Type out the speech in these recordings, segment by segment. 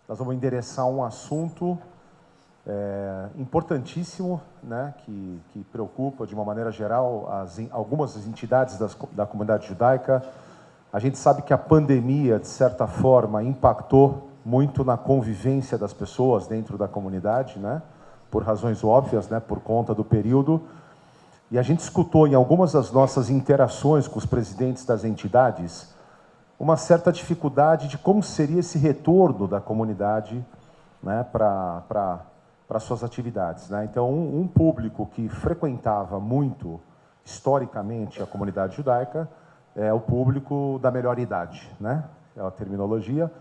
nós vamos endereçar um assunto importantíssimo, né, que preocupa, de uma maneira geral, algumas entidades da comunidade judaica. A gente sabe que a pandemia, de certa forma, impactou muito na convivência das pessoas dentro da comunidade, né, por razões óbvias, né, por conta do período. E a gente escutou em algumas das nossas interações com os presidentes das entidades uma certa dificuldade de como seria esse retorno da comunidade, né, para suas atividades, né? Então, um público que frequentava muito, historicamente, a comunidade judaica é o público da melhor idade, né? É a terminologia.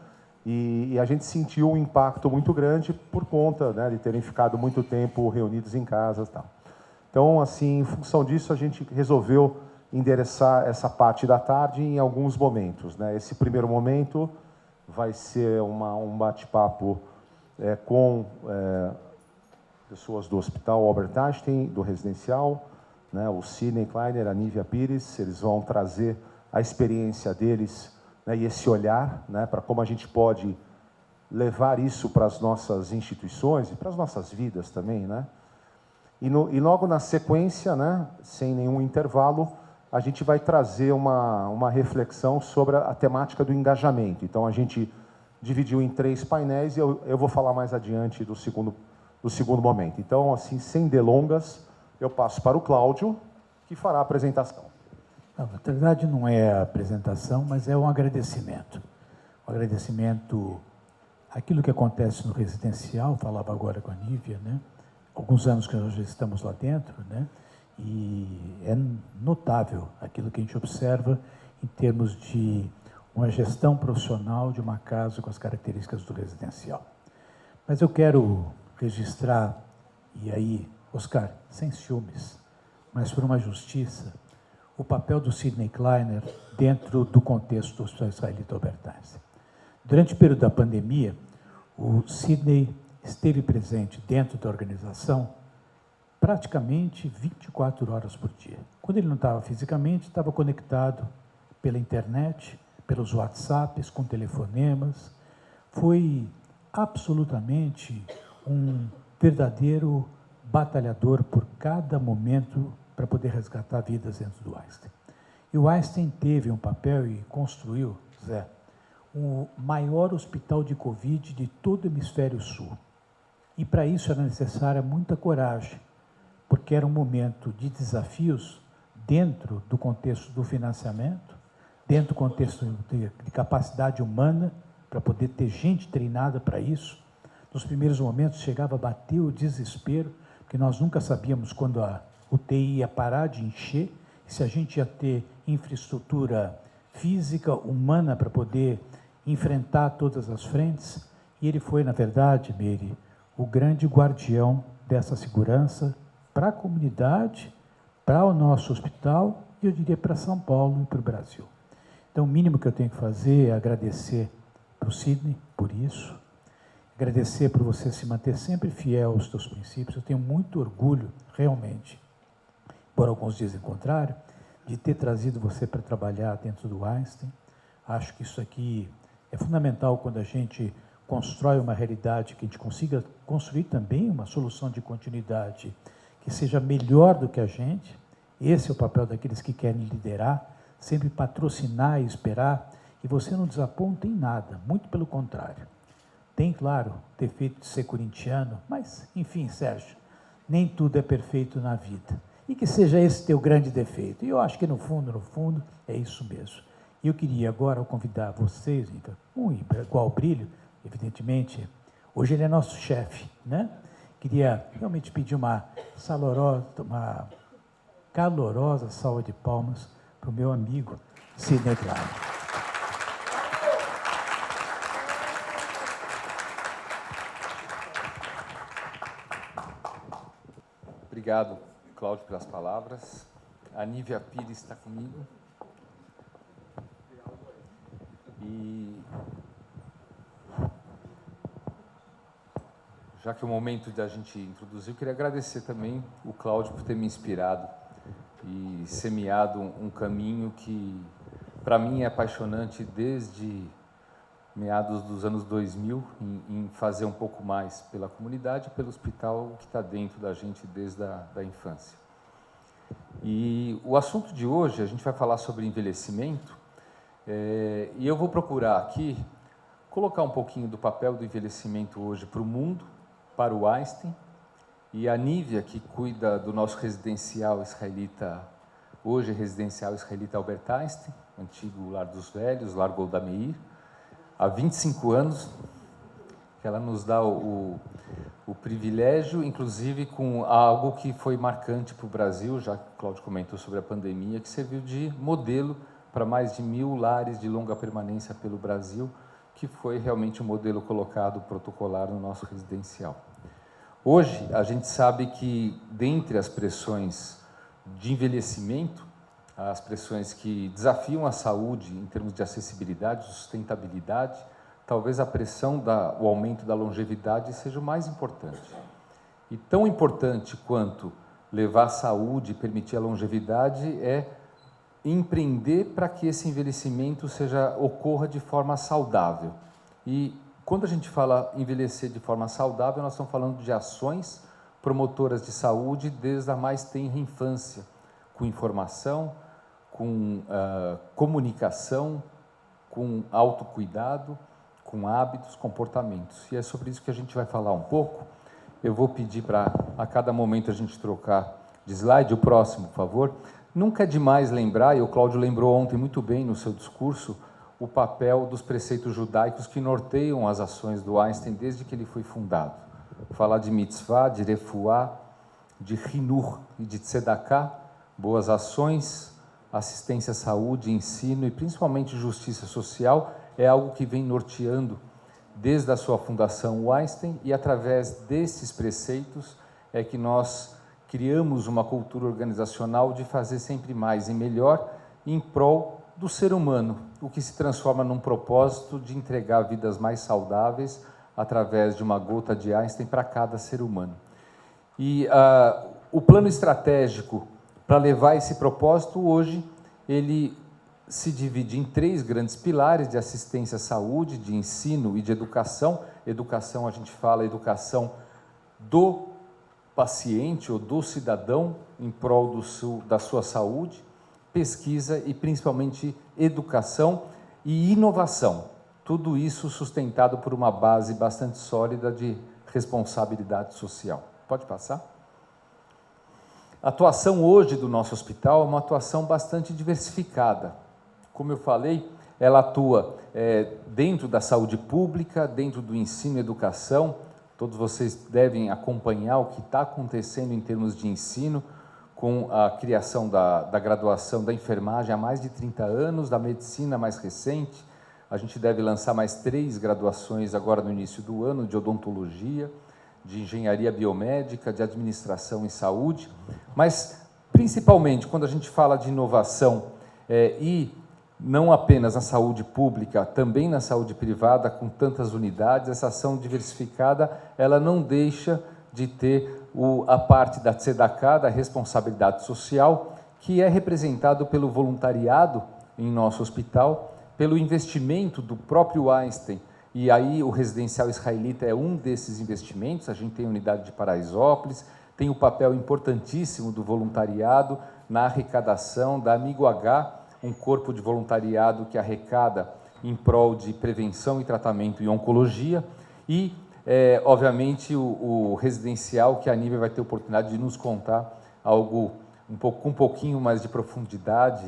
E a gente sentiu um impacto muito grande por conta, né, de terem ficado muito tempo reunidos em casa e tal. Então, assim, em função disso, a gente resolveu endereçar essa parte da tarde em alguns momentos, né? Esse primeiro momento vai ser um bate-papo com pessoas do Hospital Albert Einstein, do residencial, né? O Sidney Kleiner, a Nívia Pires, eles vão trazer a experiência deles, né, e esse olhar, né, para como a gente pode levar isso para as nossas instituições e para as nossas vidas também, né? E logo na sequência, né, sem nenhum intervalo, a gente vai trazer uma reflexão sobre a temática do engajamento. Então, a gente dividiu em 3 painéis e eu vou falar mais adiante do segundo momento. Então, assim, sem delongas, eu passo para o Cláudio, que fará a apresentação. Não, na verdade, não é a apresentação, mas é um agradecimento. Um agradecimento àquilo que acontece no residencial, falava agora com a Nívia, né? Alguns anos que nós já estamos lá dentro, né? E é notável aquilo que a gente observa em termos de uma gestão profissional de uma casa com as características do residencial. Mas eu quero registrar, e aí, Oscar, sem ciúmes, mas por uma justiça, o papel do Sidney Kleiner dentro do contexto do Hospital Israelita Albert Einstein. Durante o período da pandemia, o Sidney esteve presente dentro da organização praticamente 24 horas por dia. Quando ele não estava fisicamente, estava conectado pela internet, pelos WhatsApps, com telefonemas. Foi absolutamente um verdadeiro batalhador por cada momento para poder resgatar vidas dentro do Einstein. E o Einstein teve um papel e construiu, Zé, o maior hospital de Covid de todo o hemisfério sul. E para isso era necessária muita coragem, porque era um momento de desafios dentro do contexto do financiamento, dentro do contexto de capacidade humana, para poder ter gente treinada para isso. Nos primeiros momentos chegava a bater o desespero, porque nós nunca sabíamos quando a UTI ia parar de encher, e se a gente ia ter infraestrutura física, humana, para poder enfrentar todas as frentes. E ele foi, na verdade, Meire, o grande guardião dessa segurança para a comunidade, para o nosso hospital, e eu diria para São Paulo e para o Brasil. Então, o mínimo que eu tenho que fazer é agradecer para o Sidney por isso, agradecer por você se manter sempre fiel aos seus princípios. Eu tenho muito orgulho, realmente, por alguns dizem o contrário, de ter trazido você para trabalhar dentro do Einstein. Acho que isso aqui é fundamental quando a gente constrói uma realidade, que a gente consiga construir também uma solução de continuidade que seja melhor do que a gente. Esse é o papel daqueles que querem liderar, sempre patrocinar e esperar, e você não desaponta em nada, muito pelo contrário. Tem, claro, defeito de ser corintiano, mas, enfim, Sérgio, nem tudo é perfeito na vida. E que seja esse teu grande defeito. E eu acho que, no fundo, é isso mesmo. E eu queria agora convidar vocês, então, igual brilho, evidentemente, hoje ele é nosso chefe, né? Queria realmente pedir uma calorosa salva de palmas para o meu amigo Sidney Kleiner. Obrigado, Cláudio, pelas palavras. A Nívia Pires está comigo. E já que é o momento da gente introduzir, eu queria agradecer também o Cláudio por ter me inspirado e semeado um caminho que, para mim, é apaixonante desde meados dos anos 2000, em fazer um pouco mais pela comunidade, pelo hospital que está dentro da gente desde a infância. E o assunto de hoje, a gente vai falar sobre envelhecimento, e eu vou procurar aqui colocar um pouquinho do papel do envelhecimento hoje para o mundo, para o Einstein, e a Nívia, que cuida do nosso residencial israelita, hoje residencial israelita Albert Einstein, antigo Lar dos Velhos, Lar Golda Meir, há 25 anos, que ela nos dá o privilégio, inclusive com algo que foi marcante para o Brasil, já que o Cláudio comentou sobre a pandemia, que serviu de modelo para mais de 1000 lares de longa permanência pelo Brasil, que foi realmente um modelo colocado protocolar no nosso residencial. Hoje, a gente sabe que, dentre as pressões de envelhecimento, as pressões que desafiam a saúde em termos de acessibilidade, sustentabilidade, talvez a pressão o aumento da longevidade seja o mais importante. E tão importante quanto levar a saúde e permitir a longevidade é empreender para que esse envelhecimento ocorra de forma saudável. E quando a gente fala envelhecer de forma saudável, nós estamos falando de ações promotoras de saúde desde a mais tenra infância, com informação, com comunicação, com autocuidado, com hábitos, comportamentos. E é sobre isso que a gente vai falar um pouco. Eu vou pedir para, a cada momento, a gente trocar de slide. O próximo, por favor. Nunca é demais lembrar, e o Cláudio lembrou ontem muito bem no seu discurso, o papel dos preceitos judaicos que norteiam as ações do Einstein desde que ele foi fundado. Falar de mitzvah, de refuá, de hinur e de tzedakah, boas ações, assistência à saúde, ensino e principalmente justiça social, é algo que vem norteando desde a sua fundação o Einstein, e através desses preceitos é que nós criamos uma cultura organizacional de fazer sempre mais e melhor em prol do ser humano, o que se transforma num propósito de entregar vidas mais saudáveis através de uma gota de Einstein para cada ser humano. E o plano estratégico para levar esse propósito hoje, ele se divide em 3 grandes pilares de assistência à saúde, de ensino e de educação. Educação, a gente fala educação do paciente ou do cidadão em prol da sua saúde, pesquisa e principalmente educação e inovação. Tudo isso sustentado por uma base bastante sólida de responsabilidade social. Pode passar? A atuação hoje do nosso hospital é uma atuação bastante diversificada. Como eu falei, ela atua dentro da saúde pública, dentro do ensino e educação. Todos vocês devem acompanhar o que está acontecendo em termos de ensino, com a criação da graduação da enfermagem há mais de 30 anos, da medicina mais recente. A gente deve lançar mais 3 graduações agora no início do ano, de odontologia, de engenharia biomédica, de administração e saúde, mas principalmente quando a gente fala de inovação e não apenas na saúde pública, também na saúde privada, com tantas unidades, essa ação diversificada, ela não deixa de ter a parte da tzedakah, da responsabilidade social, que é representado pelo voluntariado em nosso hospital, pelo investimento do próprio Einstein, e aí o residencial israelita é um desses investimentos. A gente tem a unidade de Paraisópolis, tem o papel importantíssimo do voluntariado na arrecadação da Amigo H, um corpo de voluntariado que arrecada em prol de prevenção e tratamento em oncologia, e, obviamente, o residencial, que a Nívia vai ter a oportunidade de nos contar algo com um pouquinho mais de profundidade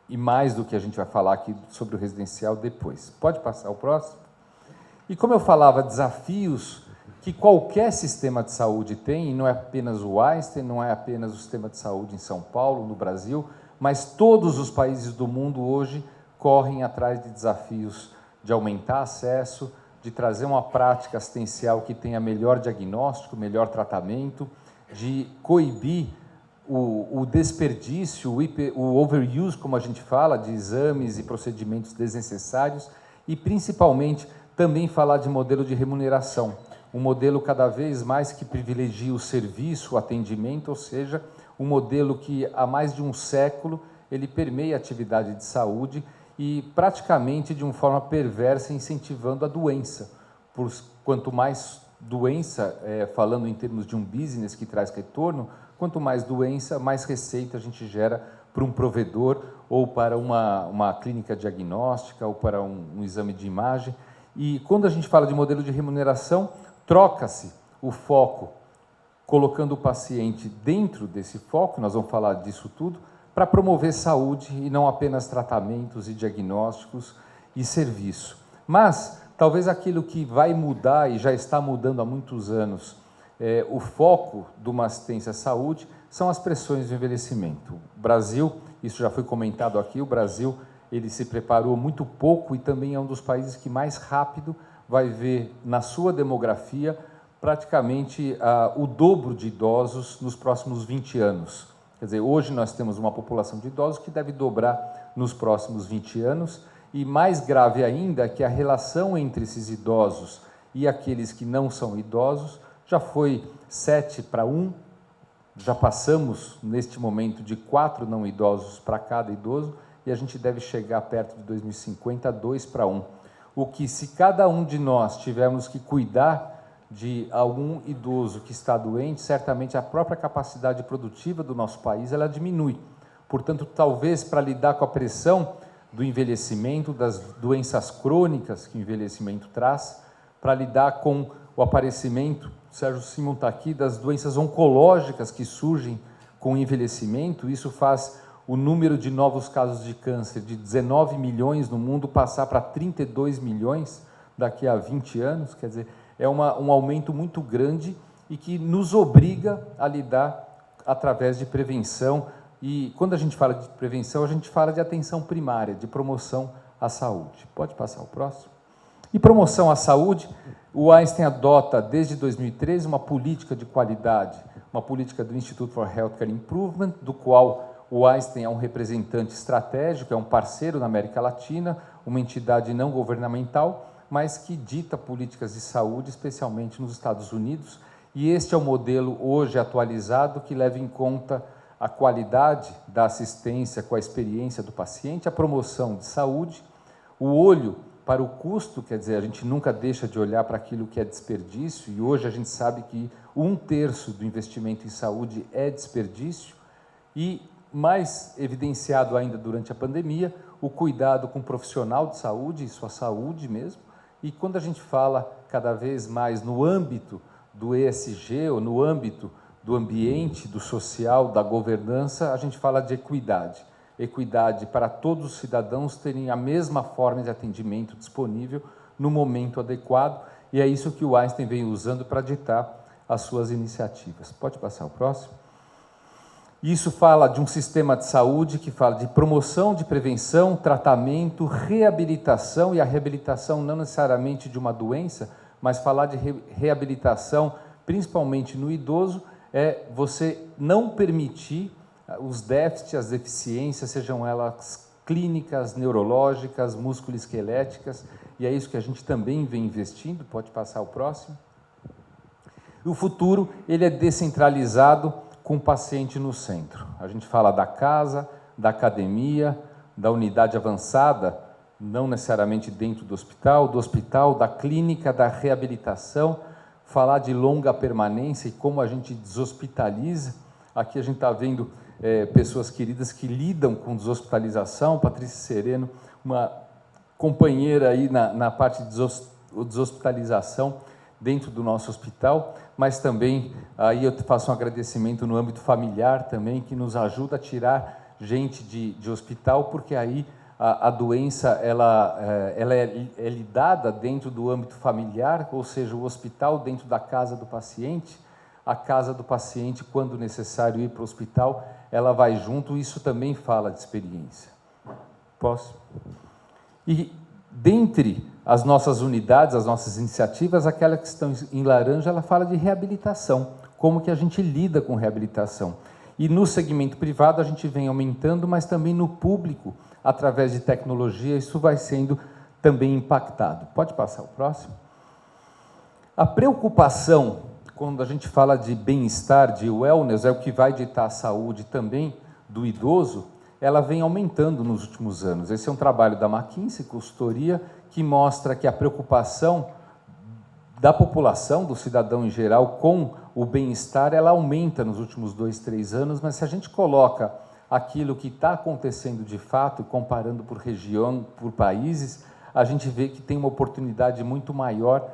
e mais do que a gente vai falar aqui sobre o residencial depois. Pode passar o próximo? E como eu falava, desafios que qualquer sistema de saúde tem, e não é apenas o Einstein, não é apenas o sistema de saúde em São Paulo, no Brasil, mas todos os países do mundo hoje correm atrás de desafios de aumentar acesso, de trazer uma prática assistencial que tenha melhor diagnóstico, melhor tratamento, de coibir o desperdício, o overuse, como a gente fala, de exames e procedimentos desnecessários, e principalmente também falar de modelo de remuneração, um modelo cada vez mais que privilegia o serviço, o atendimento, ou seja, um modelo que há mais de um século ele permeia a atividade de saúde e praticamente de uma forma perversa incentivando a doença. Quanto mais doença, falando em termos de um business que traz retorno, quanto mais doença, mais receita a gente gera para um provedor ou para uma clínica diagnóstica ou para um exame de imagem. E quando a gente fala de modelo de remuneração, troca-se o foco, colocando o paciente dentro desse foco, nós vamos falar disso tudo, para promover saúde e não apenas tratamentos e diagnósticos e serviço. Mas, talvez aquilo que vai mudar e já está mudando há muitos anos, o foco de uma assistência à saúde, são as pressões do envelhecimento. O Brasil, isso já foi comentado aqui, o Brasil ele se preparou muito pouco e também é um dos países que mais rápido vai ver na sua demografia praticamente o dobro de idosos nos próximos 20 anos. Quer dizer, hoje nós temos uma população de idosos que deve dobrar nos próximos 20 anos, e mais grave ainda é que a relação entre esses idosos e aqueles que não são idosos já foi 7:1, já passamos neste momento de 4 não idosos para cada idoso, e a gente deve chegar perto de 2050 a 2:1. O que, se cada um de nós tivermos que cuidar de algum idoso que está doente, certamente a própria capacidade produtiva do nosso país ela diminui. Portanto, talvez para lidar com a pressão do envelhecimento, das doenças crônicas que o envelhecimento traz, para lidar com o aparecimento, o Sérgio Simon está aqui, das doenças oncológicas que surgem com o envelhecimento, isso faz o número de novos casos de câncer de 19 milhões no mundo passar para 32 milhões daqui a 20 anos, quer dizer, é um aumento muito grande e que nos obriga a lidar através de prevenção. E quando a gente fala de prevenção, a gente fala de atenção primária, de promoção à saúde. Pode passar o próximo? E promoção à saúde, o Einstein adota desde 2013 uma política de qualidade, uma política do Institute for Healthcare Improvement, do qual o Einstein é um representante estratégico, é um parceiro na América Latina, uma entidade não governamental, mas que dita políticas de saúde, especialmente nos Estados Unidos, e este é o modelo hoje atualizado que leva em conta a qualidade da assistência com a experiência do paciente, a promoção de saúde, o olho para o custo, quer dizer, a gente nunca deixa de olhar para aquilo que é desperdício, e hoje a gente sabe que 1/3 do investimento em saúde é desperdício, e mais evidenciado ainda durante a pandemia, o cuidado com o profissional de saúde, e sua saúde mesmo. E quando a gente fala cada vez mais no âmbito do ESG, ou no âmbito do ambiente, do social, da governança, a gente fala de equidade. Equidade para todos os cidadãos terem a mesma forma de atendimento disponível no momento adequado, e é isso que o Einstein vem usando para ditar as suas iniciativas. Pode passar o próximo? Isso fala de um sistema de saúde que fala de promoção, de prevenção, tratamento, reabilitação, e a reabilitação não necessariamente de uma doença, mas falar de reabilitação, principalmente no idoso, é você não permitir os déficits, as deficiências, sejam elas clínicas, neurológicas, musculoesqueléticas, e é isso que a gente também vem investindo. Pode passar o próximo. E o futuro, ele é descentralizado, com o paciente no centro. A gente fala da casa, da academia, da unidade avançada, não necessariamente dentro do hospital, da clínica, da reabilitação, falar de longa permanência e como a gente deshospitaliza. Aqui a gente está vendo pessoas queridas que lidam com deshospitalização, Patrícia Sereno, uma companheira aí na parte de deshospitalização dentro do nosso hospital, mas também, aí eu faço um agradecimento no âmbito familiar também, que nos ajuda a tirar gente de hospital, porque aí a doença ela é lidada dentro do âmbito familiar, ou seja, o hospital dentro da casa do paciente, a casa do paciente, quando necessário ir para o hospital, ela vai junto, isso também fala de experiência. Posso? E dentre as nossas unidades, as nossas iniciativas, aquelas que estão em laranja, ela fala de reabilitação, como que a gente lida com reabilitação. E no segmento privado a gente vem aumentando, mas também no público, através de tecnologia, isso vai sendo também impactado. Pode passar o próximo? A preocupação, quando a gente fala de bem-estar, de wellness, é o que vai ditar a saúde também do idoso, ela vem aumentando nos últimos anos. Esse é um trabalho da McKinsey, consultoria, que mostra que a preocupação da população, do cidadão em geral, com o bem-estar, ela aumenta nos últimos 2, 3 anos, mas se a gente coloca aquilo que está acontecendo de fato, comparando por região, por países, a gente vê que tem uma oportunidade muito maior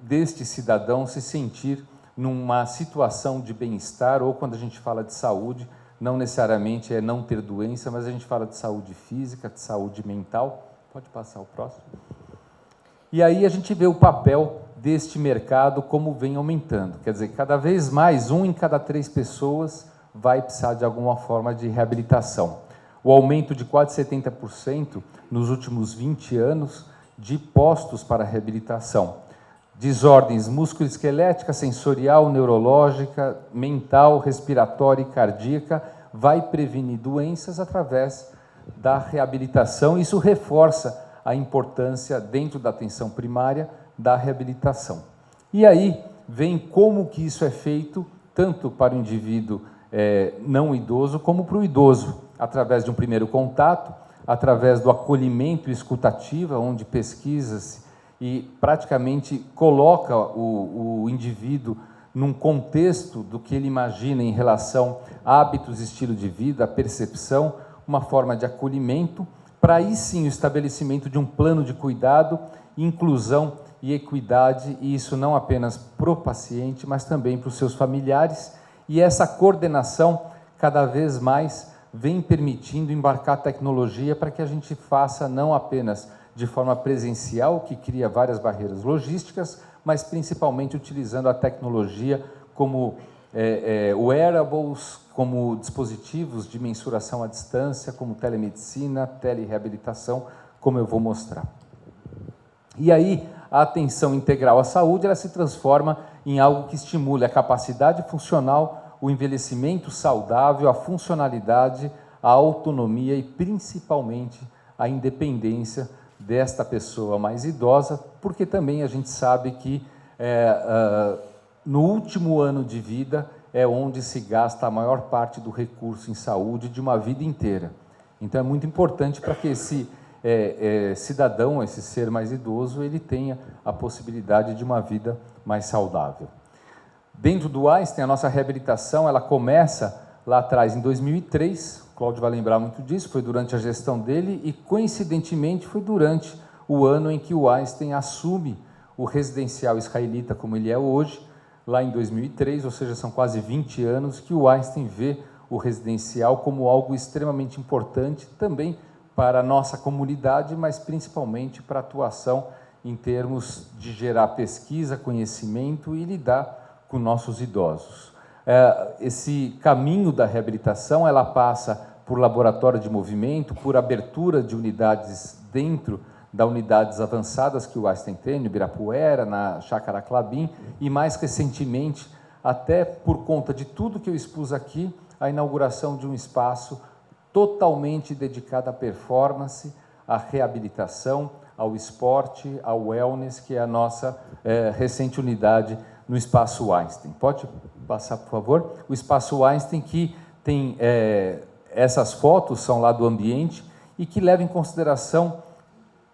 deste cidadão se sentir numa situação de bem-estar, ou quando a gente fala de saúde, não necessariamente é não ter doença, mas a gente fala de saúde física, de saúde mental. Pode passar o próximo. E aí a gente vê o papel deste mercado como vem aumentando. Quer dizer, cada vez mais, 1 em cada 3 pessoas vai precisar de alguma forma de reabilitação. O aumento de quase 70% nos últimos 20 anos de postos para reabilitação. Desordens musculoesquelética, sensorial, neurológica, mental, respiratória e cardíaca, vai prevenir doenças através da reabilitação. Isso reforça a importância, dentro da atenção primária, da reabilitação. E aí vem como que isso é feito, tanto para o indivíduo não idoso, como para o idoso, através de um primeiro contato, através do acolhimento e escutativa, onde pesquisa-se e praticamente coloca o indivíduo num contexto do que ele imagina em relação a hábitos, estilo de vida, percepção, uma forma de acolhimento, para aí sim o estabelecimento de um plano de cuidado, inclusão e equidade, e isso não apenas para o paciente, mas também para os seus familiares, e essa coordenação cada vez mais vem permitindo embarcar tecnologia para que a gente faça não apenas de forma presencial, que cria várias barreiras logísticas, mas principalmente utilizando a tecnologia como wearables, como dispositivos de mensuração à distância, como telemedicina, telereabilitação, como eu vou mostrar. E aí, a atenção integral à saúde, ela se transforma em algo que estimule a capacidade funcional, o envelhecimento saudável, a funcionalidade, a autonomia e, principalmente, a independência desta pessoa mais idosa, porque também a gente sabe que no último ano de vida é onde se gasta a maior parte do recurso em saúde de uma vida inteira. Então, é muito importante para que esse cidadão, esse ser mais idoso, ele tenha a possibilidade de uma vida mais saudável. Dentro do Einstein, a nossa reabilitação, ela começa lá atrás, em 2003, o Cláudio vai lembrar muito disso, foi durante a gestão dele e, coincidentemente, foi durante o ano em que o Einstein assume o residencial israelita como ele é hoje, lá em 2003, ou seja, são quase 20 anos que o Einstein vê o residencial como algo extremamente importante também para a nossa comunidade, mas principalmente para a atuação em termos de gerar pesquisa, conhecimento e lidar com nossos idosos. Esse caminho da reabilitação, ela passa por laboratório de movimento, por abertura de unidades dentro das unidades avançadas que o Einstein tem, no Ibirapuera, na Chácara Klabin, e mais recentemente, até por conta de tudo que eu expus aqui, a inauguração de um espaço totalmente dedicado à performance, à reabilitação, ao esporte, ao wellness, que é a nossa recente unidade no Espaço Einstein. Pode passar, por favor? O Espaço Einstein, que tem essas fotos, são lá do ambiente, e que leva em consideração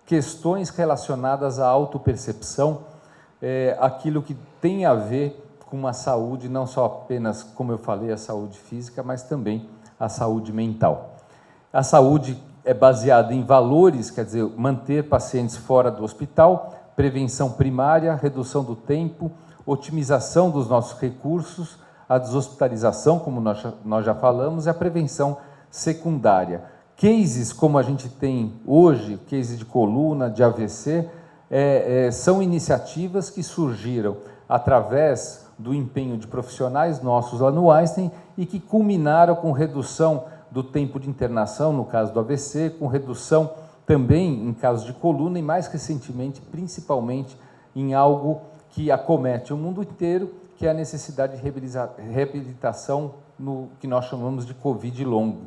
questões relacionadas à autopercepção, aquilo que tem a ver com a saúde, não só apenas, como eu falei, a saúde física, mas também a saúde mental. A saúde é baseada em valores, quer dizer, manter pacientes fora do hospital, prevenção primária, redução do tempo, otimização dos nossos recursos, a deshospitalização, como nós já falamos, e a prevenção secundária. Cases como a gente tem hoje, case de coluna, de AVC, são iniciativas que surgiram através do empenho de profissionais nossos lá no Einstein e que culminaram com redução do tempo de internação, no caso do AVC, com redução também em casos de coluna e, mais recentemente, principalmente em algo que acomete o mundo inteiro, que é a necessidade de reabilitação no que nós chamamos de Covid longo.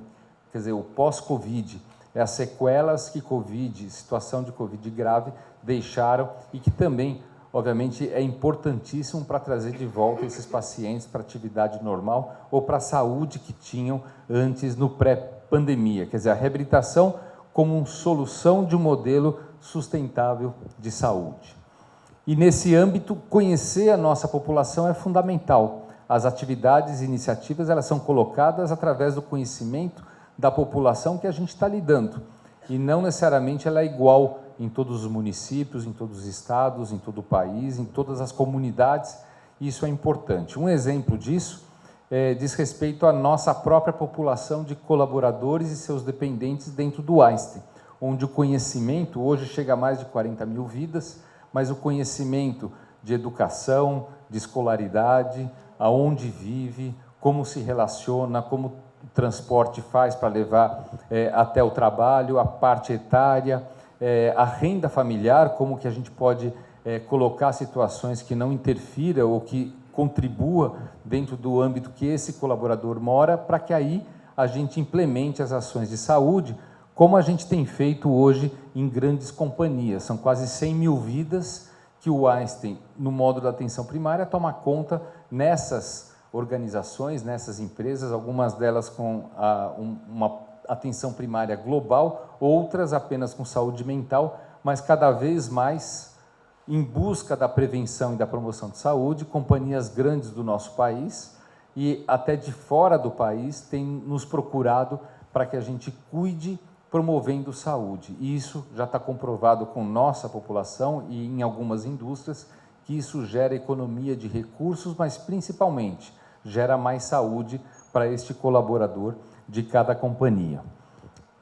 Quer dizer, o pós-Covid, é as sequelas que Covid, situação de Covid grave, deixaram e que também obviamente, é importantíssimo para trazer de volta esses pacientes para a atividade normal ou para a saúde que tinham antes no pré-pandemia. Quer dizer, a reabilitação como uma solução de um modelo sustentável de saúde. E, nesse âmbito, conhecer a nossa população é fundamental. As atividades e iniciativas elas são colocadas através do conhecimento da população que a gente está lidando. E não necessariamente ela é igual em todos os municípios, em todos os estados, em todo o país, em todas as comunidades. Isso é importante. Um exemplo disso diz respeito à nossa própria população de colaboradores e seus dependentes dentro do Einstein, onde o conhecimento hoje chega a mais de 40 mil vidas, mas o conhecimento de educação, de escolaridade, aonde vive, como se relaciona, como o transporte faz para levar até o trabalho, a parte etária, a renda familiar, como que a gente pode colocar situações que não interfiram ou que contribua dentro do âmbito que esse colaborador mora, para que aí a gente implemente as ações de saúde, como a gente tem feito hoje em grandes companhias. São quase 100 mil vidas que o Einstein, no módulo da atenção primária, toma conta nessas organizações, nessas empresas, algumas delas com uma atenção primária global, outras apenas com saúde mental, mas cada vez mais em busca da prevenção e da promoção de saúde. Companhias grandes do nosso país e até de fora do país têm nos procurado para que a gente cuide promovendo saúde. E isso já está comprovado com nossa população e em algumas indústrias, que isso gera economia de recursos, mas principalmente gera mais saúde para este colaborador de cada companhia.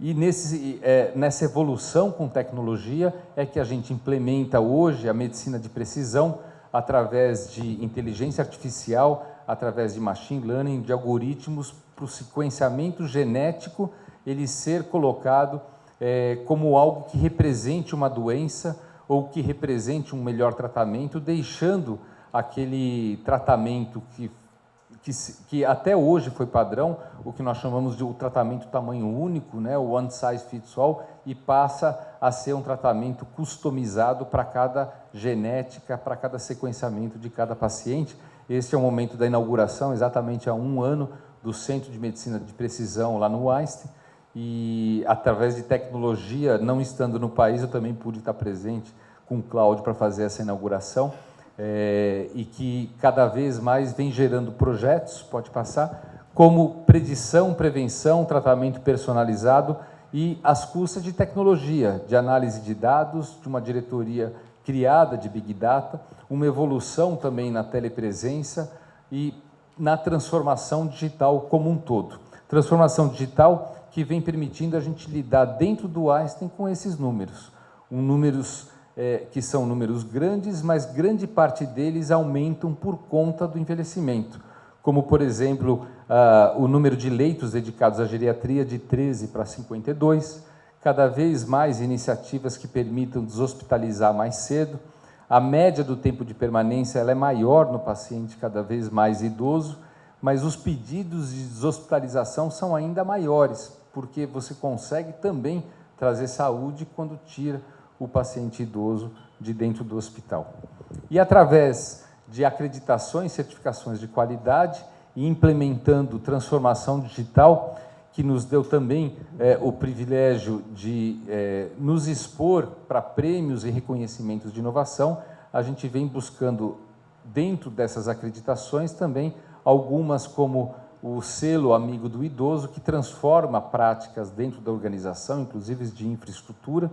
E nessa evolução com tecnologia é que a gente implementa hoje a medicina de precisão através de inteligência artificial, através de machine learning, de algoritmos para o sequenciamento genético, ele ser colocado como algo que represente uma doença ou que represente um melhor tratamento, deixando aquele tratamento que até hoje foi padrão, o que nós chamamos de o tratamento tamanho único, né, o one size fits all, e passa a ser um tratamento customizado para cada genética, para cada sequenciamento de cada paciente. Este é o momento da inauguração, exatamente há 1 ano, do Centro de Medicina de Precisão lá no Einstein, e através de tecnologia, não estando no país, eu também pude estar presente com o Cláudio para fazer essa inauguração, e que cada vez mais vem gerando projetos, pode passar, como predição, prevenção, tratamento personalizado e às custas de tecnologia, de análise de dados, de uma diretoria criada de Big Data, uma evolução também na telepresença e na transformação digital como um todo. Transformação digital que vem permitindo a gente lidar dentro do Einstein com esses números, números que são números grandes, mas grande parte deles aumentam por conta do envelhecimento, como, por exemplo, o número de leitos dedicados à geriatria de 13 para 52, cada vez mais iniciativas que permitam deshospitalizar mais cedo, a média do tempo de permanência ela é maior no paciente cada vez mais idoso, mas os pedidos de deshospitalização são ainda maiores, porque você consegue também trazer saúde quando tira o paciente idoso de dentro do hospital. E através de acreditações, certificações de qualidade e implementando transformação digital, que nos deu também o privilégio de nos expor para prêmios e reconhecimentos de inovação, a gente vem buscando, dentro dessas acreditações, também algumas como o selo Amigo do Idoso, que transforma práticas dentro da organização, inclusive de infraestrutura,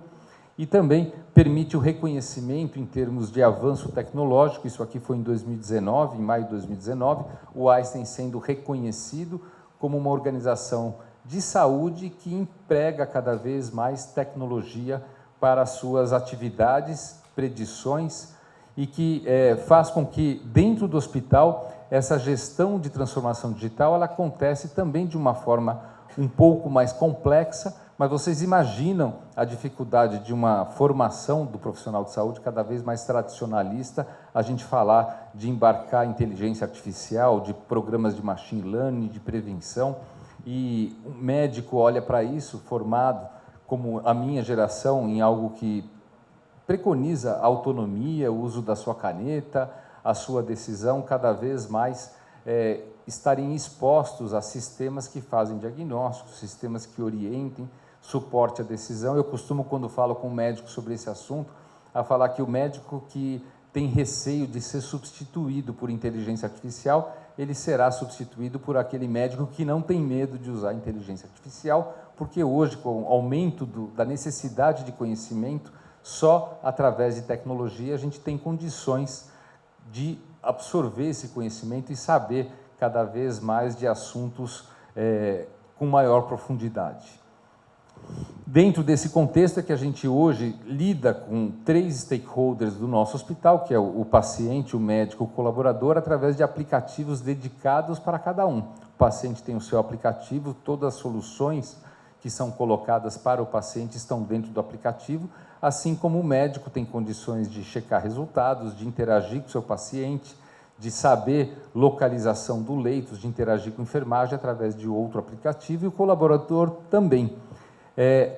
e também permite o reconhecimento em termos de avanço tecnológico. Isso aqui foi em 2019, em maio de 2019, o Einstein sendo reconhecido como uma organização de saúde que emprega cada vez mais tecnologia para suas atividades, predições, e que faz com que, dentro do hospital, essa gestão de transformação digital ela acontece também de uma forma um pouco mais complexa, mas vocês imaginam a dificuldade de uma formação do profissional de saúde cada vez mais tradicionalista, a gente falar de embarcar inteligência artificial, de programas de machine learning, de prevenção, e o médico olha para isso, formado, como a minha geração, em algo que preconiza a autonomia, o uso da sua caneta, a sua decisão, cada vez mais estarem expostos a sistemas que fazem diagnósticos, sistemas que orientem, suporte à decisão. Eu costumo, quando falo com um médico sobre esse assunto, a falar que o médico que tem receio de ser substituído por inteligência artificial, ele será substituído por aquele médico que não tem medo de usar inteligência artificial, porque hoje, com o aumento da necessidade de conhecimento, só através de tecnologia a gente tem condições de absorver esse conhecimento e saber cada vez mais de assuntos com maior profundidade. Dentro desse contexto é que a gente hoje lida com 3 stakeholders do nosso hospital, que é o paciente, o médico, o colaborador, através de aplicativos dedicados para cada um. O paciente tem o seu aplicativo, todas as soluções que são colocadas para o paciente estão dentro do aplicativo, assim como o médico tem condições de checar resultados, de interagir com o seu paciente, de saber localização do leito, de interagir com a enfermagem através de outro aplicativo, e o colaborador também.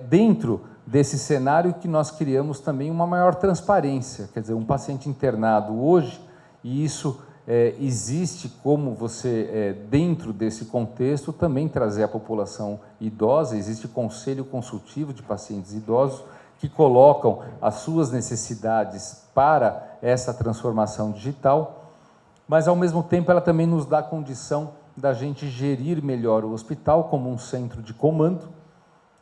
Dentro desse cenário que nós criamos também uma maior transparência, quer dizer, um paciente internado hoje, e isso existe como você, dentro desse contexto, também trazer a população idosa, existe conselho consultivo de pacientes idosos que colocam as suas necessidades para essa transformação digital, mas, ao mesmo tempo, ela também nos dá a condição da gente gerir melhor o hospital como um centro de comando,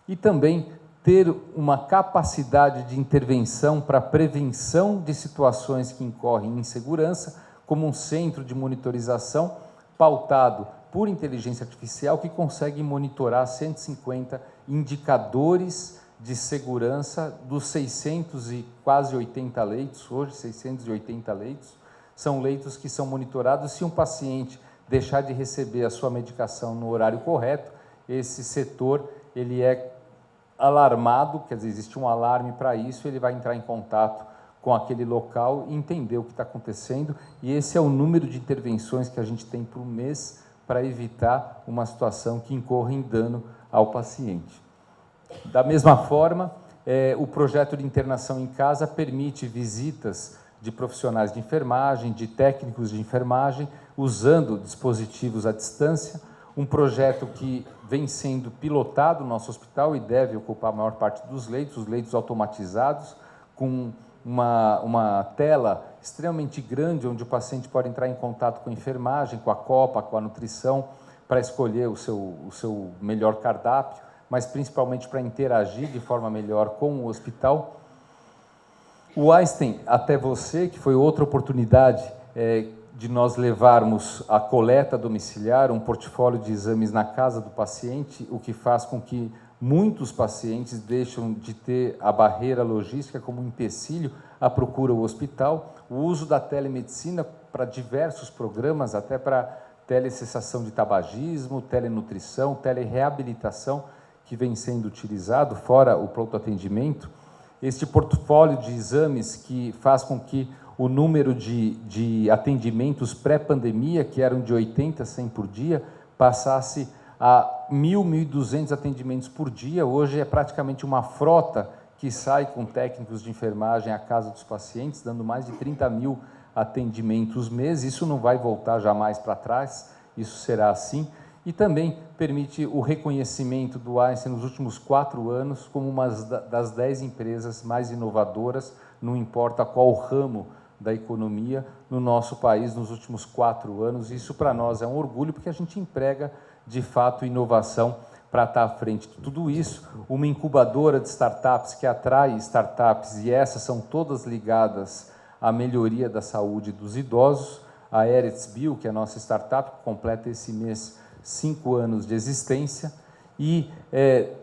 e também ter uma capacidade de intervenção para prevenção de situações que incorrem em insegurança, como um centro de monitorização pautado por inteligência artificial que consegue monitorar 150 indicadores de segurança dos 600 e quase 80 leitos, hoje 680 leitos, são leitos que são monitorados. Se um paciente deixar de receber a sua medicação no horário correto, esse setor ele é alarmado, quer dizer, existe um alarme para isso, ele vai entrar em contato com aquele local e entender o que está acontecendo, e esse é o número de intervenções que a gente tem por mês para evitar uma situação que incorra em dano ao paciente. Da mesma forma, o projeto de internação em casa permite visitas de profissionais de enfermagem, de técnicos de enfermagem, usando dispositivos à distância, um projeto que vem sendo pilotado no nosso hospital e deve ocupar a maior parte dos leitos, os leitos automatizados, com uma tela extremamente grande, onde o paciente pode entrar em contato com a enfermagem, com a copa, com a nutrição, para escolher o seu melhor cardápio, mas principalmente para interagir de forma melhor com o hospital. O Einstein Até Você, que foi outra oportunidade de nós levarmos a coleta domiciliar, um portfólio de exames na casa do paciente, o que faz com que muitos pacientes deixam de ter a barreira logística como um empecilho à procura do hospital, o uso da telemedicina para diversos programas, até para telecessação de tabagismo, telenutrição, telereabilitação, que vem sendo utilizado, fora o pronto atendimento. Este portfólio de exames que faz com que o número de atendimentos pré-pandemia, que eram de 80, 100 por dia, passasse a 1.000, 1.200 atendimentos por dia. Hoje é praticamente uma frota que sai com técnicos de enfermagem à casa dos pacientes, dando mais de 30.000 atendimentos mês. Isso não vai voltar jamais para trás, isso será assim. E também permite o reconhecimento do Einstein nos últimos 4 anos como uma das 10 empresas mais inovadoras, não importa qual ramo da economia, no nosso país nos últimos 4 anos. Isso para nós é um orgulho, porque a gente emprega de fato inovação para estar à frente de tudo isso. Uma incubadora de startups que atrai startups, e essas são todas ligadas à melhoria da saúde dos idosos. A Eretz Bio, que é a nossa startup, completa esse mês 5 anos de existência. E,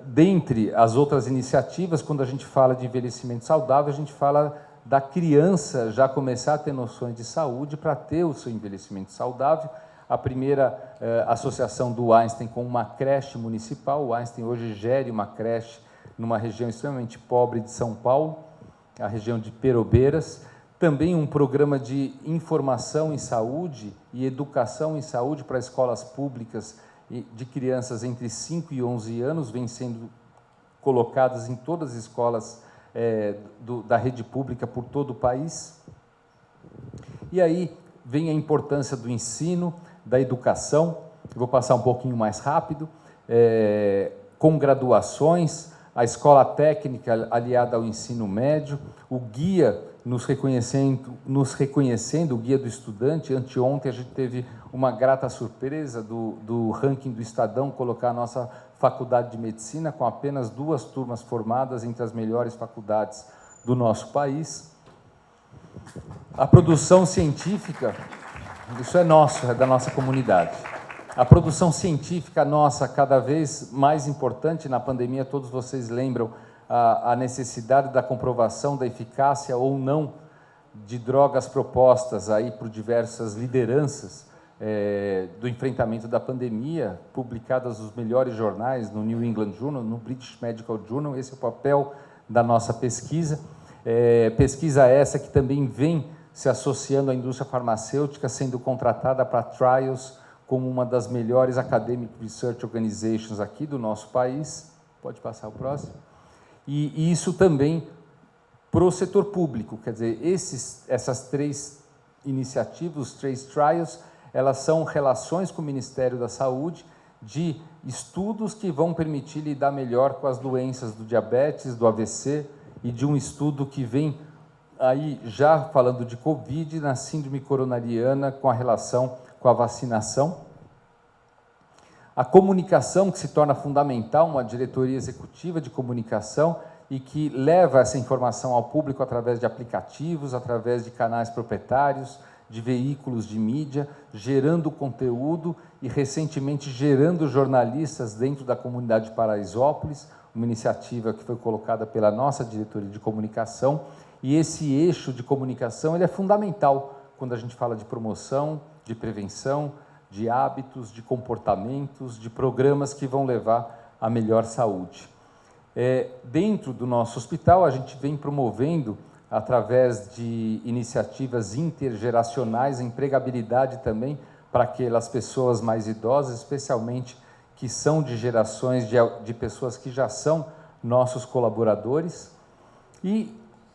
dentre as outras iniciativas, quando a gente fala de envelhecimento saudável, a gente fala da criança já começar a ter noções de saúde para ter o seu envelhecimento saudável. A primeira associação do Einstein com uma creche municipal. O Einstein hoje gere uma creche numa região extremamente pobre de São Paulo, a região de Perobeiras. Também um programa de informação em saúde e educação em saúde para escolas públicas de crianças entre 5 e 11 anos, vem sendo colocadas em todas as escolas da rede pública por todo o país. E aí vem a importância do ensino, da educação. Eu vou passar um pouquinho mais rápido. Com graduações, a escola técnica aliada ao ensino médio, o guia nos reconhecendo, o guia do estudante. Anteontem a gente teve uma grata surpresa do ranking do Estadão colocar a nossa faculdade de medicina com apenas 2 turmas formadas entre as melhores faculdades do nosso país. A produção científica, isso é nosso, é da nossa comunidade. A produção científica nossa, cada vez mais importante. Na pandemia, todos vocês lembram a necessidade da comprovação da eficácia ou não de drogas propostas aí por diversas lideranças do enfrentamento da pandemia, publicadas nos melhores jornais, no New England Journal, no British Medical Journal. Esse é o papel da nossa pesquisa. Pesquisa essa que também vem se associando à indústria farmacêutica, sendo contratada para trials como uma das melhores academic research organizations aqui do nosso país. Pode passar o próximo. E isso também para o setor público, quer dizer, essas 3 iniciativas, os 3 trials, elas são relações com o Ministério da Saúde, de estudos que vão permitir lidar melhor com as doenças do diabetes, do AVC, e de um estudo que vem aí já falando de Covid, na síndrome coronariana, com a relação com a vacinação. A comunicação, que se torna fundamental, uma diretoria executiva de comunicação e que leva essa informação ao público através de aplicativos, através de canais proprietários, de veículos de mídia, gerando conteúdo e, recentemente, gerando jornalistas dentro da comunidade de Paraisópolis, uma iniciativa que foi colocada pela nossa diretoria de comunicação. E esse eixo de comunicação ele é fundamental quando a gente fala de promoção, de prevenção, de hábitos, de comportamentos, de programas que vão levar a melhor saúde. Dentro do nosso hospital, a gente vem promovendo, através de iniciativas intergeracionais, a empregabilidade também para aquelas pessoas mais idosas, especialmente que são de gerações de pessoas que já são nossos colaboradores. E,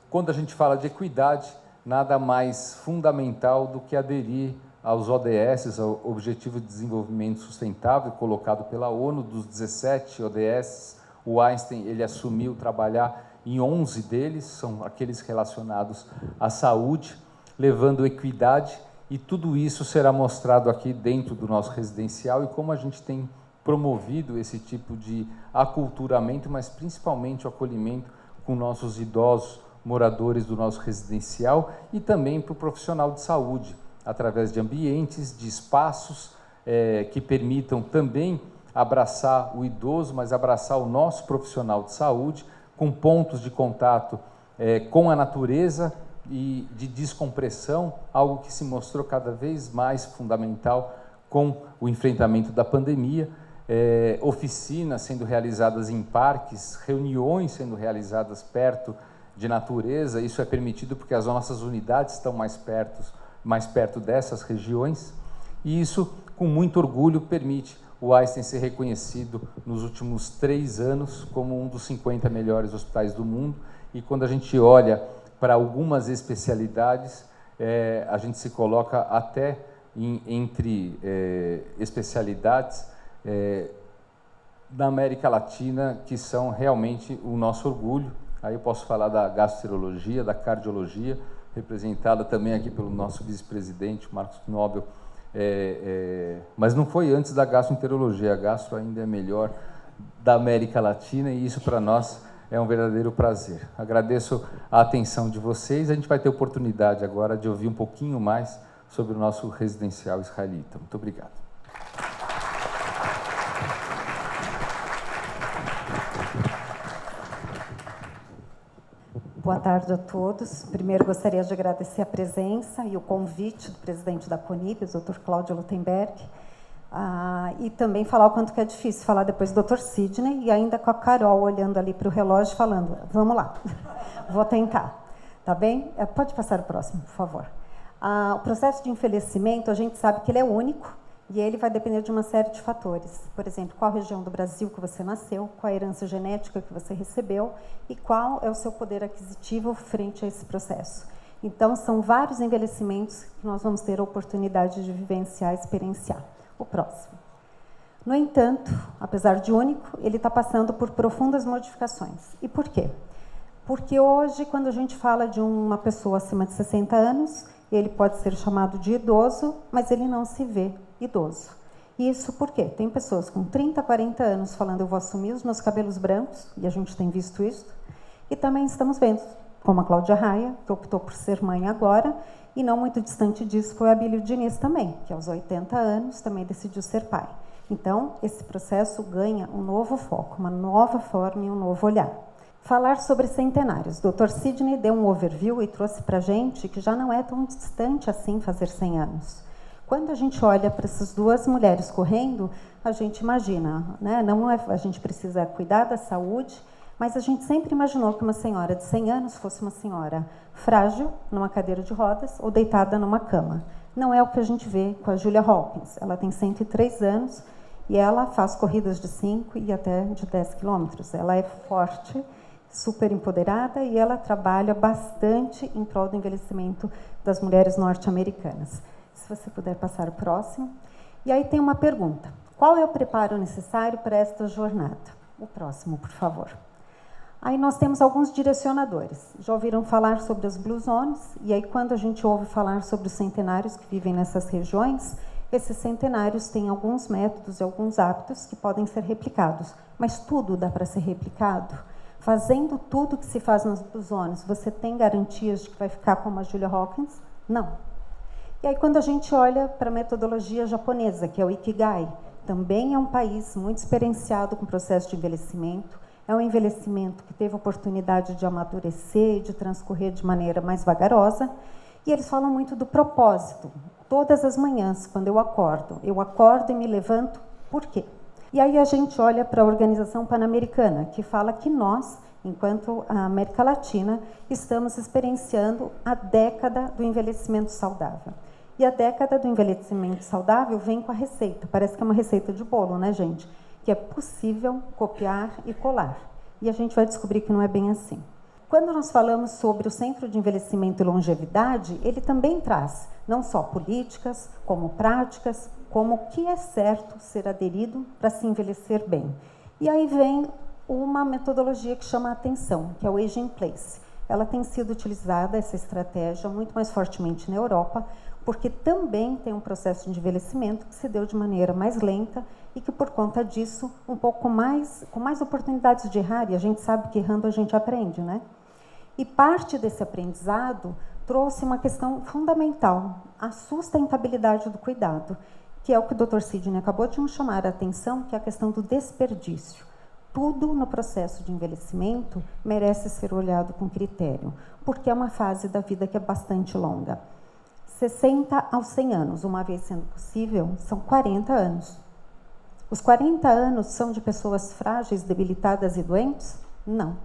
quando a gente fala de equidade, nada mais fundamental do que aderir aos ODS, ao Objetivo de Desenvolvimento Sustentável, colocado pela ONU. Dos 17 ODS, o Einstein ele assumiu trabalhar em 11 deles, são aqueles relacionados à saúde, levando equidade, e tudo isso será mostrado aqui dentro do nosso residencial e como a gente tem promovido esse tipo de aculturamento, mas principalmente o acolhimento com nossos idosos moradores do nosso residencial e também para o profissional de saúde, através de ambientes, de espaços que permitam também abraçar o idoso, mas abraçar o nosso profissional de saúde, com pontos de contato com a natureza e de descompressão, algo que se mostrou cada vez mais fundamental com o enfrentamento da pandemia. Oficinas sendo realizadas em parques, reuniões sendo realizadas perto de natureza. Isso é permitido porque as nossas unidades estão mais perto dessas regiões, e isso, com muito orgulho, permite o Einstein ser reconhecido nos últimos 3 anos como um dos 50 melhores hospitais do mundo. E quando a gente olha para algumas especialidades, a gente se coloca até entre especialidades da América Latina que são realmente o nosso orgulho. Aí eu posso falar da gastroenterologia, da cardiologia, representada também aqui pelo nosso vice-presidente, Marcos Knobel, mas não foi antes da gastroenterologia. A gastro ainda é melhor da América Latina, e isso para nós é um verdadeiro prazer. Agradeço a atenção de vocês. A gente vai ter oportunidade agora de ouvir um pouquinho mais sobre o nosso residencial israelita. Muito obrigado. Boa tarde a todos. Primeiro, gostaria de agradecer a presença e o convite do presidente da Conibes, o Dr. Cláudio Lutemberg, e também falar o quanto que é difícil falar depois do Dr. Sidney, e ainda com a Carol olhando ali para o relógio, falando, vamos lá, vou tentar. Tá bem? Pode passar o próximo, por favor. O processo de envelhecimento, a gente sabe que ele é único E ele vai depender de uma série de fatores. Por exemplo, qual região do Brasil que você nasceu, qual a herança genética que você recebeu e qual é o seu poder aquisitivo frente a esse processo. Então, são vários envelhecimentos que nós vamos ter a oportunidade de vivenciar e experienciar. O próximo. No entanto, apesar de único, ele está passando por profundas modificações. E por quê? Porque hoje, quando a gente fala de uma pessoa acima de 60 anos, ele pode ser chamado de idoso, mas ele não se vê idoso. Isso por quê? Tem pessoas com 30, 40 anos falando, eu vou assumir os meus cabelos brancos, e a gente tem visto isso, e também estamos vendo, como a Cláudia Raia, que optou por ser mãe agora, e não muito distante disso foi a Abílio Diniz também, que aos 80 anos também decidiu ser pai. Então, esse processo ganha um novo foco, uma nova forma e um novo olhar. Falar sobre centenários. O Dr. Sidney deu um overview e trouxe para a gente que já não é tão distante assim fazer 100 anos. Quando a gente olha para essas duas mulheres correndo, a gente imagina, né? Não é, a gente precisa cuidar da saúde, mas a gente sempre imaginou que uma senhora de 100 anos fosse uma senhora frágil, numa cadeira de rodas ou deitada numa cama. Não é o que a gente vê com a Julia Hawkins. Ela tem 103 anos e ela faz corridas de 5 e até de 10 quilômetros. Ela é forte, super empoderada e ela trabalha bastante em prol do envelhecimento das mulheres norte-americanas. Se você puder passar o próximo. E aí tem uma pergunta. Qual é o preparo necessário para esta jornada? O próximo, por favor. Aí nós temos alguns direcionadores. Já ouviram falar sobre as Blue Zones? E aí, quando a gente ouve falar sobre os centenários que vivem nessas regiões, esses centenários têm alguns métodos e alguns hábitos que podem ser replicados. Mas tudo dá para ser replicado? Fazendo tudo que se faz nas Blue Zones, você tem garantias de que vai ficar como a Julia Hawkins? Não. E aí, quando a gente olha para a metodologia japonesa, que é o Ikigai, também é um país muito experienciado com o processo de envelhecimento, é um envelhecimento que teve a oportunidade de amadurecer e de transcorrer de maneira mais vagarosa, e eles falam muito do propósito. Todas as manhãs, quando eu acordo e me levanto, por quê? E aí a gente olha para a Organização Pan-Americana, que fala que nós, enquanto a América Latina, estamos experienciando a década do envelhecimento saudável. E a década do envelhecimento saudável vem com a receita. Parece que é uma receita de bolo, né, gente? Que é possível copiar e colar. E a gente vai descobrir que não é bem assim. Quando nós falamos sobre o Centro de Envelhecimento e Longevidade, ele também traz não só políticas, como práticas, como o que é certo ser aderido para se envelhecer bem. E aí vem uma metodologia que chama a atenção, que é o Age in Place. Ela tem sido utilizada, essa estratégia, muito mais fortemente na Europa, porque também tem um processo de envelhecimento que se deu de maneira mais lenta e que, por conta disso, um pouco com mais oportunidades de errar, e a gente sabe que errando a gente aprende, né? E parte desse aprendizado trouxe uma questão fundamental, a sustentabilidade do cuidado, que é o que o Dr. Sidney acabou de nos chamar a atenção, que é a questão do desperdício. Tudo no processo de envelhecimento merece ser olhado com critério, porque é uma fase da vida que é bastante longa. 60 aos 100 anos, uma vez sendo possível, são 40 anos. Os 40 anos são de pessoas frágeis, debilitadas e doentes? Não.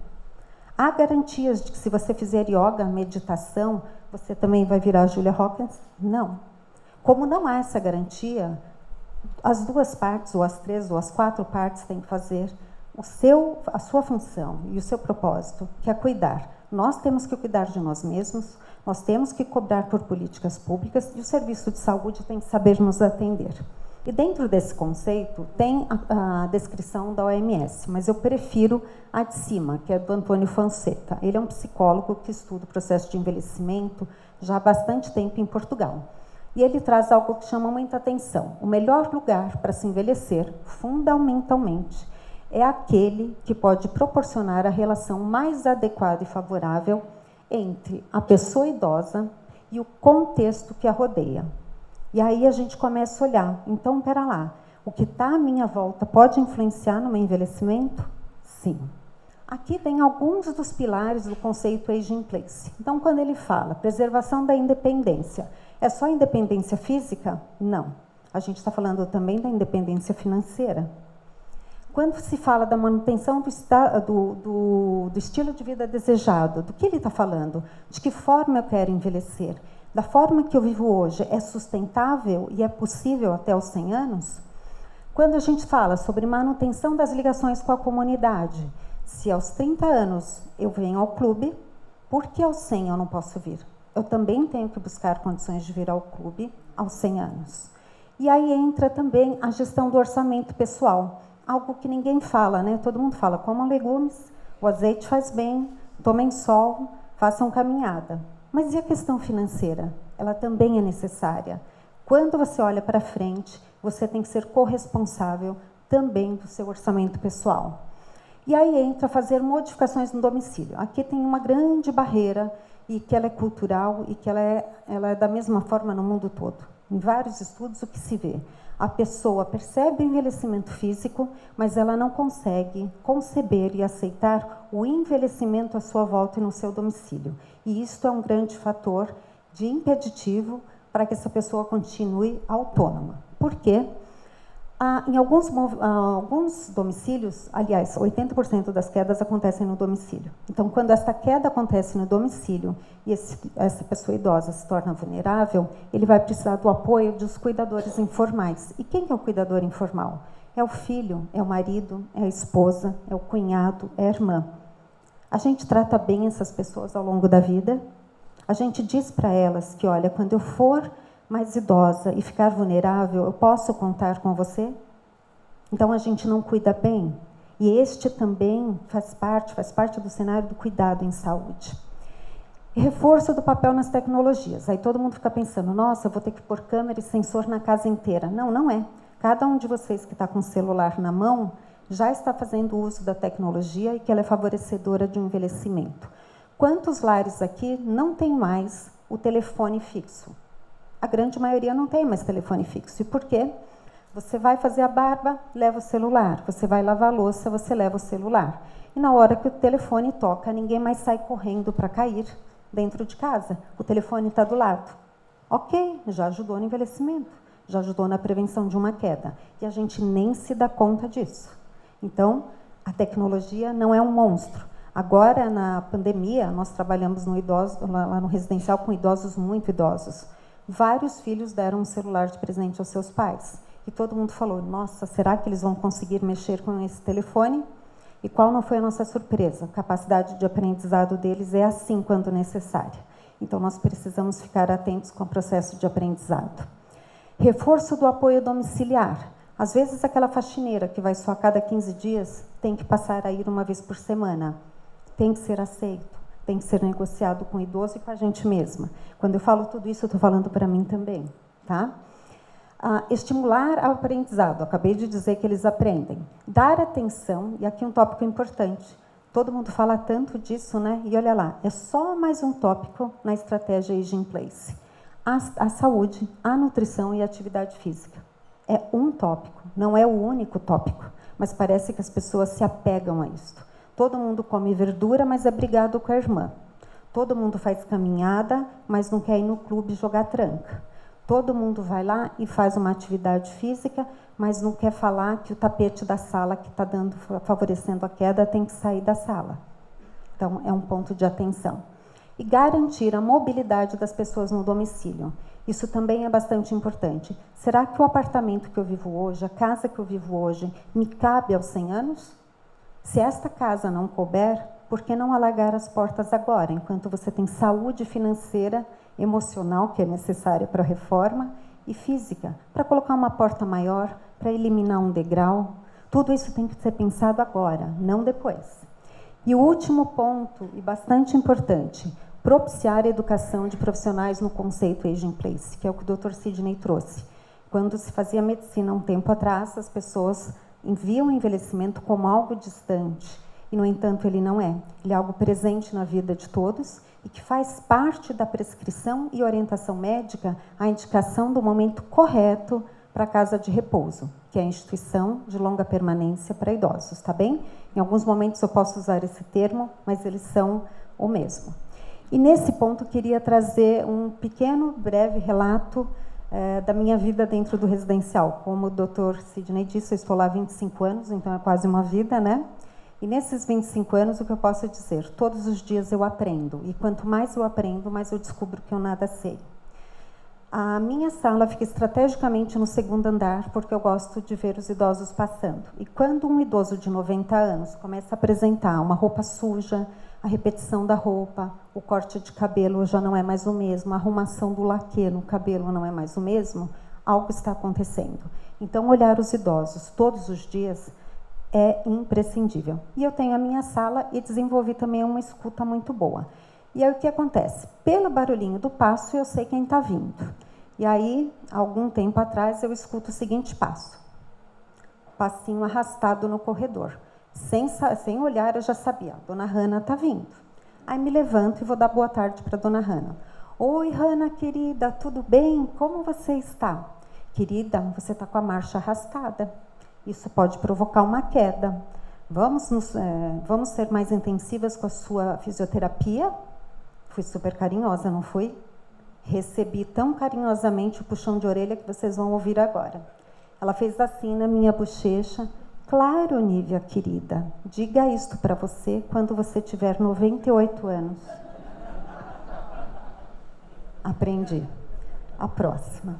Há garantias de que se você fizer yoga, meditação, você também vai virar Julia Hawkins? Não. Como não há essa garantia, as duas partes, ou as três, ou as quatro partes têm que fazer a sua função e o seu propósito, que é cuidar. Nós temos que cuidar de nós mesmos, nós temos que cobrar por políticas públicas e o serviço de saúde tem que saber nos atender. E dentro desse conceito tem a descrição da OMS, mas eu prefiro a de cima, que é do Antônio Fonseca. Ele é um psicólogo que estuda o processo de envelhecimento já há bastante tempo em Portugal. E ele traz algo que chama muita atenção. O melhor lugar para se envelhecer, fundamentalmente, é aquele que pode proporcionar a relação mais adequada e favorável entre a pessoa idosa e o contexto que a rodeia. E aí a gente começa a olhar, então, pera lá, o que está à minha volta pode influenciar no meu envelhecimento? Sim. Aqui tem alguns dos pilares do conceito Age in Place. Então, quando ele fala preservação da independência, é só independência física? Não. A gente está falando também da independência financeira. Quando se fala da manutenção do estilo de vida desejado, do que ele está falando? De que forma eu quero envelhecer? da forma que eu vivo hoje, é sustentável e é possível até os 100 anos? Quando a gente fala sobre manutenção das ligações com a comunidade, se aos 30 anos eu venho ao clube, por que aos 100 eu não posso vir? Eu também tenho que buscar condições de vir ao clube aos 100 anos. E aí entra também a gestão do orçamento pessoal, algo que ninguém fala, né? Todo mundo fala, comam legumes, o azeite faz bem, tomem sol, façam caminhada. Mas e a questão financeira? Ela também é necessária. Quando você olha para frente, você tem que ser corresponsável também do seu orçamento pessoal. E aí entra fazer modificações no domicílio. Aqui tem uma grande barreira, e que ela é cultural, e que ela é da mesma forma no mundo todo. Em vários estudos, o que se vê? A pessoa percebe o envelhecimento físico, mas ela não consegue conceber e aceitar o envelhecimento à sua volta e no seu domicílio. E isso é um grande fator de impeditivo para que essa pessoa continue autônoma. Por quê? Em alguns domicílios, aliás, 80% das quedas acontecem no domicílio. Então, quando essa queda acontece no domicílio e essa pessoa idosa se torna vulnerável, ele vai precisar do apoio dos cuidadores informais. E quem é o cuidador informal? É o filho, é o marido, é a esposa, é o cunhado, é a irmã. A gente trata bem essas pessoas ao longo da vida. A gente diz para elas que, olha, quando eu for mais idosa e ficar vulnerável, eu posso contar com você? Então, a gente não cuida bem. E este também faz parte do cenário do cuidado em saúde. E reforço do papel nas tecnologias. Aí todo mundo fica pensando, nossa, eu vou ter que pôr câmera e sensor na casa inteira. Não, não é. Cada um de vocês que está com o celular na mão já está fazendo uso da tecnologia e que ela é favorecedora de um envelhecimento. Quantos lares aqui não tem mais o telefone fixo? A grande maioria não tem mais telefone fixo. E por quê? Você vai fazer a barba, leva o celular. Você vai lavar a louça, você leva o celular. E na hora que o telefone toca, ninguém mais sai correndo para cair dentro de casa. O telefone está do lado. Ok, já ajudou no envelhecimento, já ajudou na prevenção de uma queda. E a gente nem se dá conta disso. Então, a tecnologia não é um monstro. Agora, na pandemia, nós trabalhamos lá no residencial com idosos muito idosos. Vários filhos deram um celular de presente aos seus pais. E todo mundo falou, nossa, será que eles vão conseguir mexer com esse telefone? E qual não foi a nossa surpresa? A capacidade de aprendizado deles é assim quando necessária. Então, nós precisamos ficar atentos com o processo de aprendizado. Reforço do apoio domiciliar. Às vezes, aquela faxineira que vai só a cada 15 dias tem que passar a ir uma vez por semana. Tem que ser aceito. Tem que ser negociado com o idoso e com a gente mesma. Quando eu falo tudo isso, eu estou falando para mim também. Tá? Estimular ao aprendizado. Acabei de dizer que eles aprendem. Dar atenção, e aqui um tópico importante. Todo mundo fala tanto disso, né? E olha lá, é só mais um tópico na estratégia Aging Place. A saúde, a nutrição e a atividade física. É um tópico, não é o único tópico, mas parece que as pessoas se apegam a isso. Todo mundo come verdura, mas é brigado com a irmã. Todo mundo faz caminhada, mas não quer ir no clube jogar tranca. Todo mundo vai lá e faz uma atividade física, mas não quer falar que o tapete da sala que está favorecendo a queda tem que sair da sala. Então, é um ponto de atenção. E garantir a mobilidade das pessoas no domicílio. Isso também é bastante importante. Será que o apartamento que eu vivo hoje, a casa que eu vivo hoje, me cabe aos 100 anos? Se esta casa não couber, por que não alargar as portas agora, enquanto você tem saúde financeira, emocional, que é necessária para a reforma, e física, para colocar uma porta maior, para eliminar um degrau? Tudo isso tem que ser pensado agora, não depois. E o último ponto, e bastante importante, propiciar a educação de profissionais no conceito Aging Place, que é o que o Dr. Sidney trouxe. Quando se fazia medicina um tempo atrás, as pessoas enviam o envelhecimento como algo distante, e, no entanto, ele não é. Ele é algo presente na vida de todos e que faz parte da prescrição e orientação médica a indicação do momento correto para a casa de repouso, que é a instituição de longa permanência para idosos, tá bem? Em alguns momentos eu posso usar esse termo, mas eles são o mesmo. E, nesse ponto, queria trazer um pequeno, breve relato da minha vida dentro do residencial. Como o Dr. Sidney disse, eu estou lá há 25 anos, então é quase uma vida, né? E nesses 25 anos, o que eu posso dizer? Todos os dias eu aprendo. E quanto mais eu aprendo, mais eu descubro que eu nada sei. A minha sala fica estrategicamente no segundo andar, porque eu gosto de ver os idosos passando. E quando um idoso de 90 anos começa a apresentar uma roupa suja, a repetição da roupa, o corte de cabelo já não é mais o mesmo, a arrumação do laque no cabelo não é mais o mesmo, algo está acontecendo. Então, olhar os idosos todos os dias é imprescindível. E eu tenho a minha sala e desenvolvi também uma escuta muito boa. E aí o que acontece? Pelo barulhinho do passo, eu sei quem está vindo. E aí, algum tempo atrás, eu escuto o seguinte passo. Passinho arrastado no corredor. Sem olhar, eu já sabia. Dona Hanna está vindo. Aí me levanto e vou dar boa tarde para Dona Hanna. Oi, Hanna, querida, tudo bem? Como você está? Querida, você está com a marcha arrastada. Isso pode provocar uma queda. Vamos ser mais intensivas com a sua fisioterapia? Fui super carinhosa, não fui? Recebi tão carinhosamente o puxão de orelha que vocês vão ouvir agora. Ela fez assim na minha bochecha. Claro, Nívia, querida, diga isto para você quando você tiver 98 anos. Aprendi. A próxima.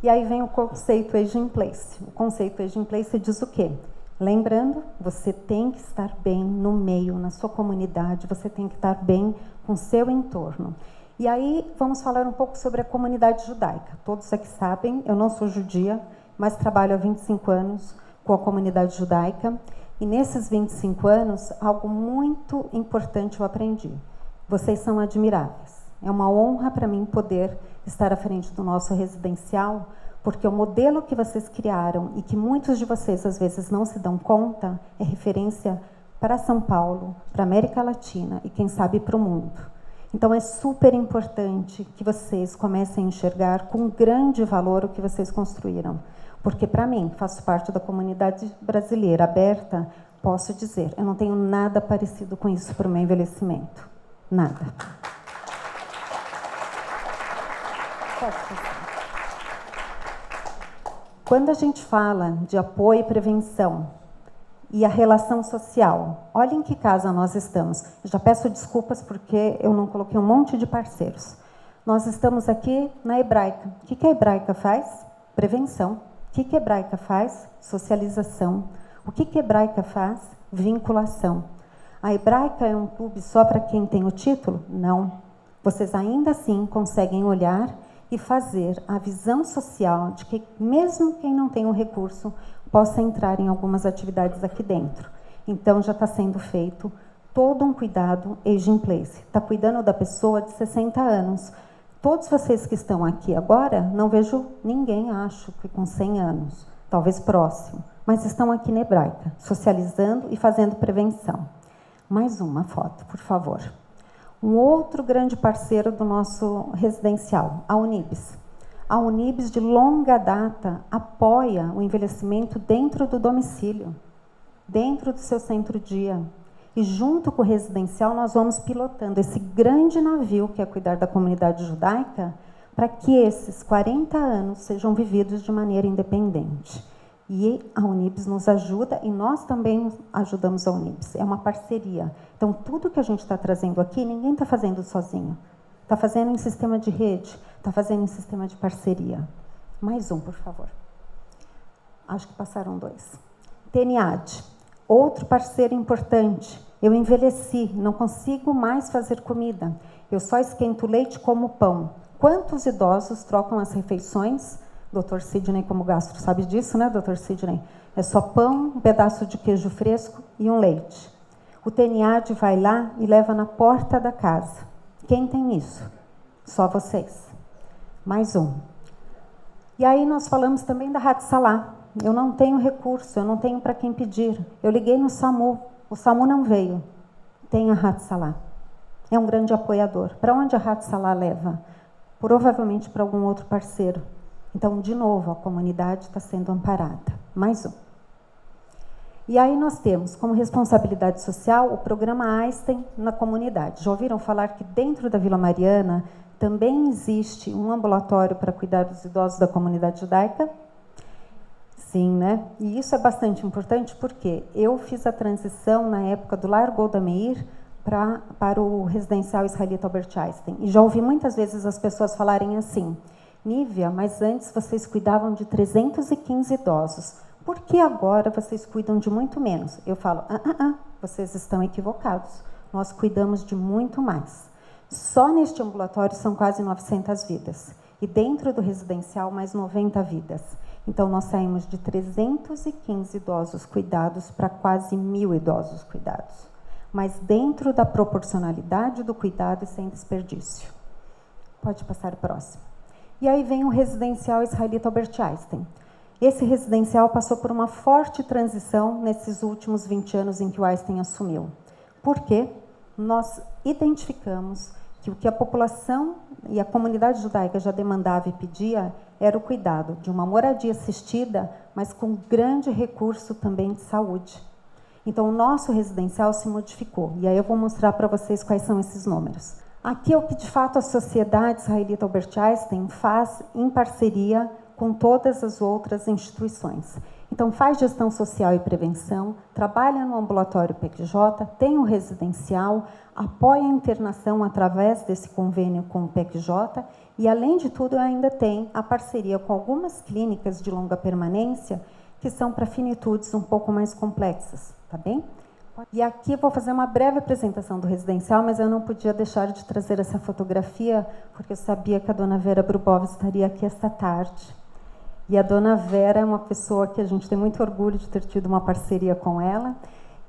E aí vem o conceito Aging Place. O conceito Aging Place diz o quê? Lembrando, você tem que estar bem no meio, na sua comunidade, você tem que estar bem com o seu entorno. E aí vamos falar um pouco sobre a comunidade judaica. Todos aqui sabem, eu não sou judia, mas trabalho há 25 anos com a comunidade judaica. E nesses 25 anos, algo muito importante eu aprendi. Vocês são admiráveis. É uma honra para mim poder estar à frente do nosso residencial, porque o modelo que vocês criaram e que muitos de vocês às vezes não se dão conta é referência para São Paulo, para a América Latina e quem sabe para o mundo. Então é super importante que vocês comecem a enxergar com grande valor o que vocês construíram. Porque para mim, que faço parte da comunidade brasileira aberta, posso dizer, eu não tenho nada parecido com isso para o meu envelhecimento. Nada. Posso fazer? Quando a gente fala de apoio e prevenção e a relação social, olhem em que casa nós estamos. Eu já peço desculpas porque eu não coloquei um monte de parceiros. Nós estamos aqui na Hebraica. O que a Hebraica faz? Prevenção. O que a Hebraica faz? Socialização. O que a Hebraica faz? Vinculação. A Hebraica é um clube só para quem tem o título? Não. Vocês ainda assim conseguem olhar e fazer a visão social de que, mesmo quem não tem o recurso, possa entrar em algumas atividades aqui dentro. Então, já está sendo feito todo um cuidado Aging Place. Está cuidando da pessoa de 60 anos. Todos vocês que estão aqui agora, não vejo ninguém, acho, que com 100 anos, talvez próximo, mas estão aqui na Hebraica, socializando e fazendo prevenção. Mais uma foto, por favor. Um outro grande parceiro do nosso residencial, a Unibis. A Unibis, de longa data, apoia o envelhecimento dentro do domicílio, dentro do seu centro-dia. E, junto com o residencial, nós vamos pilotando esse grande navio, que é cuidar da comunidade judaica, para que esses 40 anos sejam vividos de maneira independente. E a Unibis nos ajuda e nós também ajudamos a Unibis. É uma parceria. Então, tudo que a gente está trazendo aqui, ninguém está fazendo sozinho. Está fazendo em sistema de rede, está fazendo em sistema de parceria. Mais um, por favor. Acho que passaram 2. TENIAD, outro parceiro importante. Eu envelheci, não consigo mais fazer comida. Eu só esquento leite como pão. Quantos idosos trocam as refeições? Dr. Sidney, como gastro, sabe disso, né, Dr. Sidney? É só pão, um pedaço de queijo fresco e um leite. O TENIAD vai lá e leva na porta da casa. Quem tem isso? Só vocês. Mais um. E aí nós falamos também da Hatzalah. Eu não tenho recurso, eu não tenho para quem pedir. Eu liguei no SAMU, o SAMU não veio. Tem a Hatzalah. É um grande apoiador. Para onde a Hatzalah leva? Provavelmente para algum outro parceiro. Então, de novo, a comunidade está sendo amparada. Mais um. E aí nós temos, como responsabilidade social, o programa Einstein na comunidade. Já ouviram falar que dentro da Vila Mariana também existe um ambulatório para cuidar dos idosos da comunidade judaica? Sim, né? E isso é bastante importante porque eu fiz a transição na época do Lar Golda Meir para o residencial israelita Albert Einstein. E já ouvi muitas vezes as pessoas falarem assim: Nívia, mas antes vocês cuidavam de 315 idosos. Por que agora vocês cuidam de muito menos? Eu falo, vocês estão equivocados. Nós cuidamos de muito mais. Só neste ambulatório são quase 900 vidas. E dentro do residencial, mais 90 vidas. Então, nós saímos de 315 idosos cuidados para quase 1.000 idosos cuidados. Mas dentro da proporcionalidade do cuidado e sem desperdício. Pode passar o próximo. E aí vem o residencial israelita Albert Einstein. Esse residencial passou por uma forte transição nesses últimos 20 anos em que o Einstein assumiu. Por quê? Nós identificamos que o que a população e a comunidade judaica já demandava e pedia era o cuidado de uma moradia assistida, mas com grande recurso também de saúde. Então, o nosso residencial se modificou. E aí eu vou mostrar para vocês quais são esses números. Aqui é o que, de fato, a Sociedade Israelita Albert Einstein faz em parceria com todas as outras instituições. Então, faz gestão social e prevenção, trabalha no ambulatório PECJ, tem o residencial, apoia a internação através desse convênio com o PECJ e, além de tudo, ainda tem a parceria com algumas clínicas de longa permanência que são para finitudes um pouco mais complexas, tá bem? E aqui vou fazer uma breve apresentação do residencial, mas eu não podia deixar de trazer essa fotografia, porque eu sabia que a dona Vera Brubov estaria aqui esta tarde. E a dona Vera é uma pessoa que a gente tem muito orgulho de ter tido uma parceria com ela,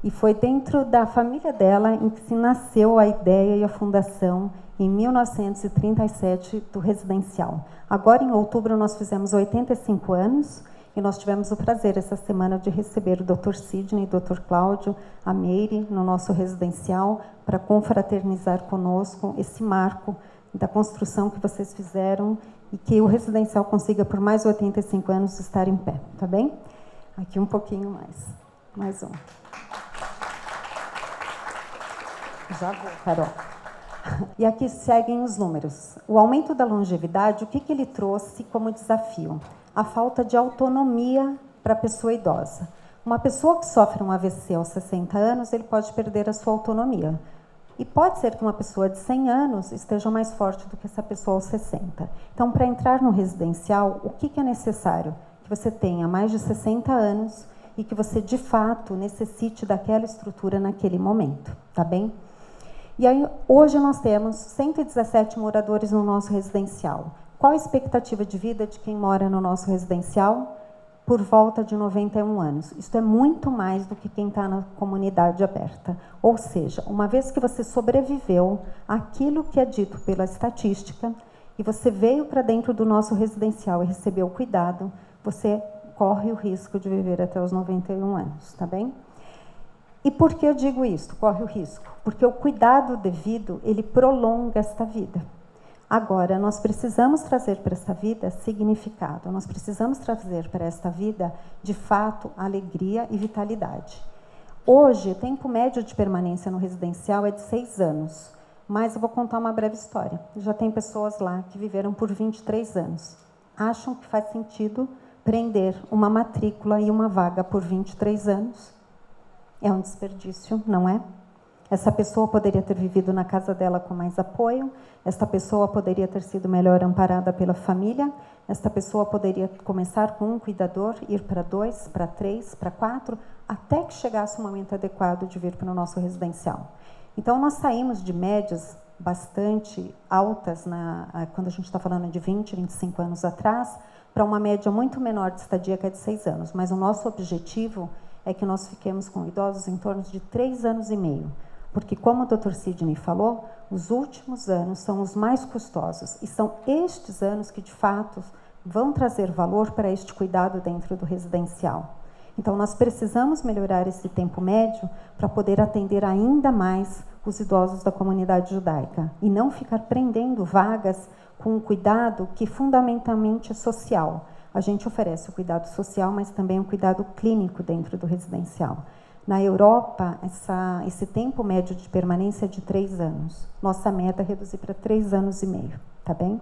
e foi dentro da família dela em que se nasceu a ideia e a fundação, em 1937, do residencial. Agora, em outubro, nós fizemos 85 anos, e nós tivemos o prazer, essa semana, de receber o Dr. Sidney e o Dr. Cláudio, a Meire, no nosso residencial, para confraternizar conosco esse marco da construção que vocês fizeram e que o residencial consiga, por mais 85 anos, estar em pé. Tá bem? Aqui um pouquinho mais. Mais um. Já vou, Carol. E aqui seguem os números. O aumento da longevidade, o que ele trouxe como desafio? A falta de autonomia para a pessoa idosa. Uma pessoa que sofre um AVC aos 60 anos, ele pode perder a sua autonomia. E pode ser que uma pessoa de 100 anos esteja mais forte do que essa pessoa aos 60. Então, para entrar no residencial, o que é necessário? Que você tenha mais de 60 anos e que você, de fato, necessite daquela estrutura naquele momento, tá bem? E aí, hoje nós temos 117 moradores no nosso residencial. Qual a expectativa de vida de quem mora no nosso residencial? Por volta de 91 anos. Isso é muito mais do que quem está na comunidade aberta. Ou seja, uma vez que você sobreviveu àquilo que é dito pela estatística e você veio para dentro do nosso residencial e recebeu cuidado, você corre o risco de viver até os 91 anos, tá bem? E por que eu digo isso? Corre o risco? Porque o cuidado devido, ele prolonga esta vida. Agora, nós precisamos trazer para esta vida significado, nós precisamos trazer para esta vida, de fato, alegria e vitalidade. Hoje, o tempo médio de permanência no residencial é de 6 anos, mas eu vou contar uma breve história. Já tem pessoas lá que viveram por 23 anos. Acham que faz sentido prender uma matrícula e uma vaga por 23 anos? É um desperdício, não é? Essa pessoa poderia ter vivido na casa dela com mais apoio, esta pessoa poderia ter sido melhor amparada pela família, esta pessoa poderia começar com um cuidador, ir para 2, para 3, para 4, até que chegasse o momento adequado de vir para o nosso residencial. Então, nós saímos de médias bastante altas, quando a gente está falando de 20, 25 anos atrás, para uma média muito menor de estadia, que é de 6 anos. Mas o nosso objetivo é que nós fiquemos com idosos em torno de 3 anos e meio. Porque, como o Dr. Sidney falou, os últimos anos são os mais custosos. E são estes anos que, de fato, vão trazer valor para este cuidado dentro do residencial. Então, nós precisamos melhorar esse tempo médio para poder atender ainda mais os idosos da comunidade judaica. E não ficar prendendo vagas com um cuidado que fundamentalmente é social. A gente oferece o cuidado social, mas também o cuidado clínico dentro do residencial. Na Europa, esse tempo médio de permanência é de 3 anos. Nossa meta é reduzir para 3 anos e meio, tá bem?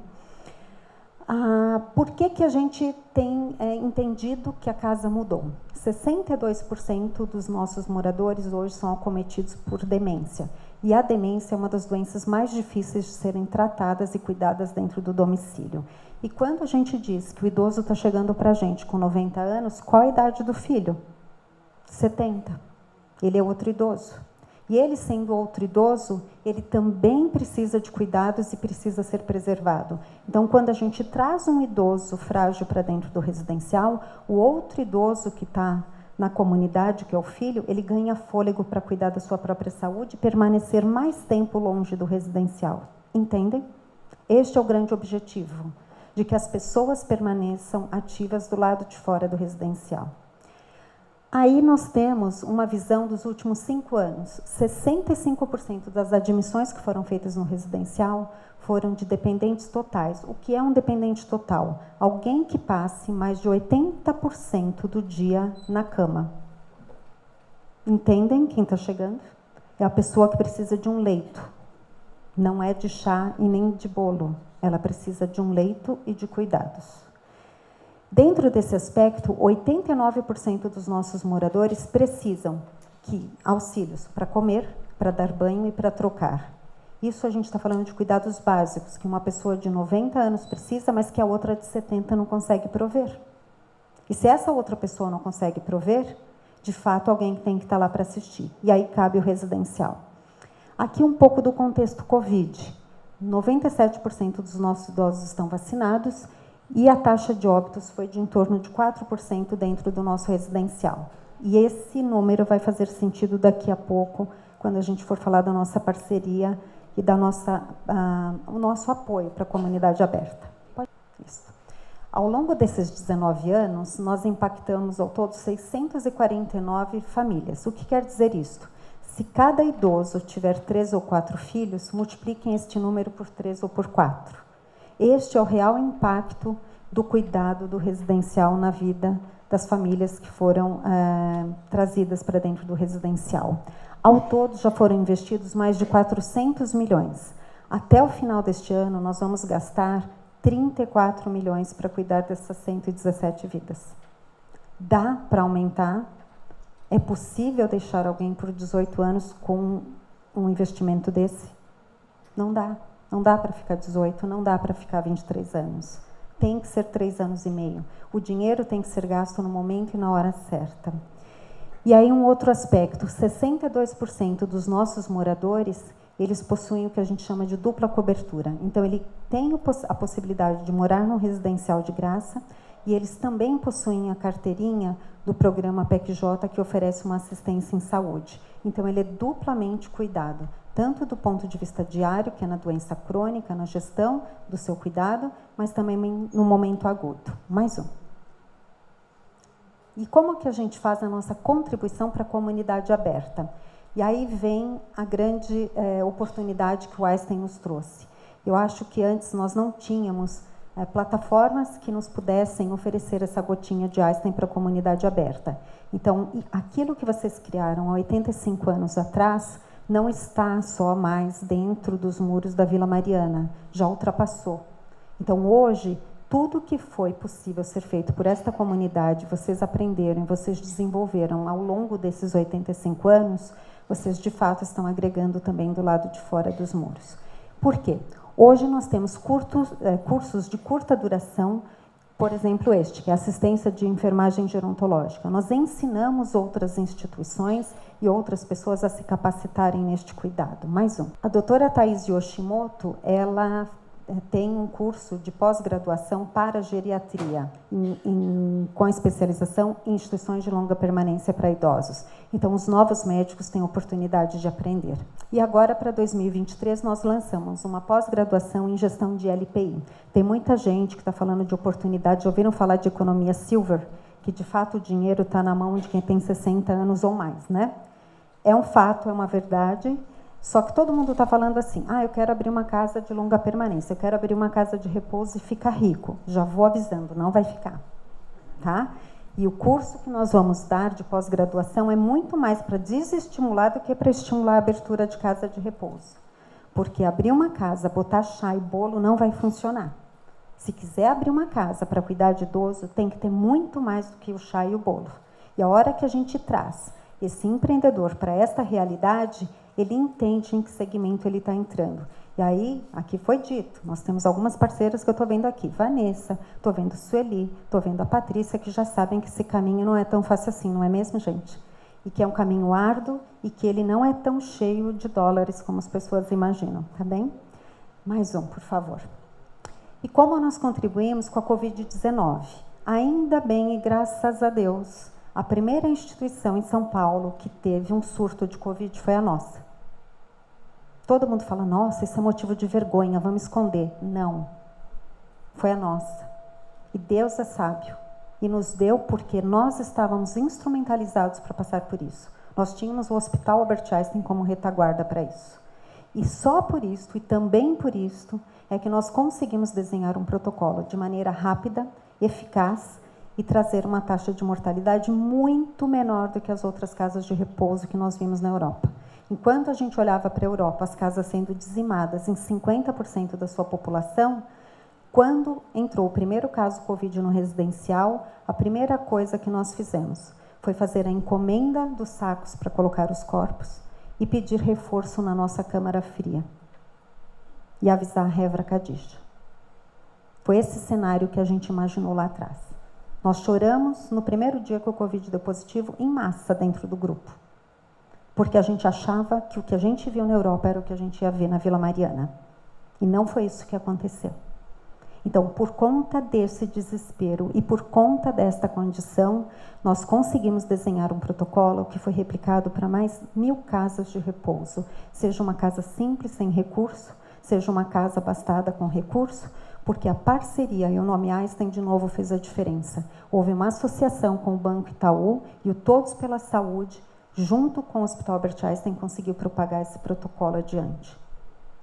Por que a gente tem entendido que a casa mudou? 62% dos nossos moradores hoje são acometidos por demência. E a demência é uma das doenças mais difíceis de serem tratadas e cuidadas dentro do domicílio. E quando a gente diz que o idoso está chegando para a gente com 90 anos, qual a idade do filho? 70. Ele é outro idoso. E ele, sendo outro idoso, ele também precisa de cuidados e precisa ser preservado. Então, quando a gente traz um idoso frágil para dentro do residencial, o outro idoso que está na comunidade, que é o filho, ele ganha fôlego para cuidar da sua própria saúde e permanecer mais tempo longe do residencial. Entendem? Este é o grande objetivo, de que as pessoas permaneçam ativas do lado de fora do residencial. Aí nós temos uma visão dos últimos 5 anos. 65% das admissões que foram feitas no residencial foram de dependentes totais. O que é um dependente total? Alguém que passe mais de 80% do dia na cama. Entendem quem está chegando? É a pessoa que precisa de um leito. Não é de chá e nem de bolo. Ela precisa de um leito e de cuidados. Dentro desse aspecto, 89% dos nossos moradores precisam de auxílios para comer, para dar banho e para trocar. Isso a gente está falando de cuidados básicos, que uma pessoa de 90 anos precisa, mas que a outra de 70 não consegue prover. E se essa outra pessoa não consegue prover, de fato, alguém tem que estar lá para assistir. E aí cabe o residencial. Aqui um pouco do contexto Covid. 97% dos nossos idosos estão vacinados, e a taxa de óbitos foi de em torno de 4% dentro do nosso residencial. E esse número vai fazer sentido daqui a pouco, quando a gente for falar da nossa parceria e da o nosso apoio para a comunidade aberta. Isso. Ao longo desses 19 anos, nós impactamos ao todo 649 famílias. O que quer dizer isso? Se cada idoso tiver 3 ou 4 filhos, multipliquem este número por 3 ou por 4. Este é o real impacto do cuidado do residencial na vida das famílias que foram trazidas para dentro do residencial. Ao todo, já foram investidos mais de 400 milhões. Até o final deste ano, nós vamos gastar 34 milhões para cuidar dessas 117 vidas. Dá para aumentar? É possível deixar alguém por 18 anos com um investimento desse? Não dá. Não dá para ficar 18, não dá para ficar 23 anos. Tem que ser 3 anos e meio. O dinheiro tem que ser gasto no momento e na hora certa. E aí um outro aspecto, 62% dos nossos moradores, eles possuem o que a gente chama de dupla cobertura. Então, ele tem a possibilidade de morar num residencial de graça e eles também possuem a carteirinha do programa PECJ, que oferece uma assistência em saúde. Então, ele é duplamente cuidado, tanto do ponto de vista diário, que é na doença crônica, na gestão do seu cuidado, mas também no momento agudo. Mais um. E como que a gente faz a nossa contribuição para a comunidade aberta? E aí vem a grande oportunidade que o Einstein nos trouxe. Eu acho que antes nós não tínhamos plataformas que nos pudessem oferecer essa gotinha de Einstein para a comunidade aberta. Então, aquilo que vocês criaram há 85 anos atrás não está só mais dentro dos muros da Vila Mariana, já ultrapassou. Então, hoje, tudo que foi possível ser feito por esta comunidade, vocês aprenderam, vocês desenvolveram ao longo desses 85 anos, vocês, de fato, estão agregando também do lado de fora dos muros. Por quê? Hoje nós temos cursos de curta duração, por exemplo, este, que é assistência de enfermagem gerontológica. Nós ensinamos outras instituições e outras pessoas a se capacitarem neste cuidado. Mais um. A doutora Thais Yoshimoto, ela tem um curso de pós-graduação para geriatria, com especialização em instituições de longa permanência para idosos. Então, os novos médicos têm oportunidade de aprender. E agora, para 2023, nós lançamos uma pós-graduação em gestão de LPI. Tem muita gente que está falando de oportunidade, já ouviram falar de economia silver, que, de fato, o dinheiro está na mão de quem tem 60 anos ou mais, né? É um fato, é uma verdade. Só que todo mundo está falando assim, eu quero abrir uma casa de longa permanência, eu quero abrir uma casa de repouso e ficar rico. Já vou avisando, não vai ficar. Tá? E o curso que nós vamos dar de pós-graduação é muito mais para desestimular do que para estimular a abertura de casa de repouso. Porque abrir uma casa, botar chá e bolo não vai funcionar. Se quiser abrir uma casa para cuidar de idoso, tem que ter muito mais do que o chá e o bolo. E a hora que a gente traz Esse empreendedor, para esta realidade, ele entende em que segmento ele está entrando. E aí, aqui foi dito, nós temos algumas parceiras que eu estou vendo aqui, Vanessa, estou vendo Sueli, estou vendo a Patrícia, que já sabem que esse caminho não é tão fácil assim, não é mesmo, gente? E que é um caminho árduo e que ele não é tão cheio de dólares como as pessoas imaginam, tá bem? Mais um, por favor. E como nós contribuímos com a Covid-19? Ainda bem e graças a Deus, a primeira instituição em São Paulo que teve um surto de Covid foi a nossa. Todo mundo fala, nossa, isso é motivo de vergonha, vamos esconder. Não, foi a nossa. E Deus é sábio. E nos deu porque nós estávamos instrumentalizados para passar por isso. Nós tínhamos o Hospital Albert Einstein como retaguarda para isso. E só por isso, e também por isso, é que nós conseguimos desenhar um protocolo de maneira rápida, eficaz e trazer uma taxa de mortalidade muito menor do que as outras casas de repouso que nós vimos na Europa. Enquanto a gente olhava para a Europa, as casas sendo dizimadas em 50% da sua população, quando entrou o primeiro caso Covid no residencial, a primeira coisa que nós fizemos foi fazer a encomenda dos sacos para colocar os corpos e pedir reforço na nossa câmara fria e avisar a Hevra Kadisha. Foi esse cenário que a gente imaginou lá atrás. Nós choramos no primeiro dia que o Covid deu positivo em massa dentro do grupo, porque a gente achava que o que a gente viu na Europa era o que a gente ia ver na Vila Mariana. E não foi isso que aconteceu. Então, por conta desse desespero e por conta desta condição, nós conseguimos desenhar um protocolo que foi replicado para mais 1000 casas de repouso. Seja uma casa simples, sem recurso, seja uma casa abastada com recurso, porque a parceria e o nome Einstein, de novo, fez a diferença. Houve uma associação com o Banco Itaú e o Todos pela Saúde, junto com o Hospital Albert Einstein, conseguiu propagar esse protocolo adiante.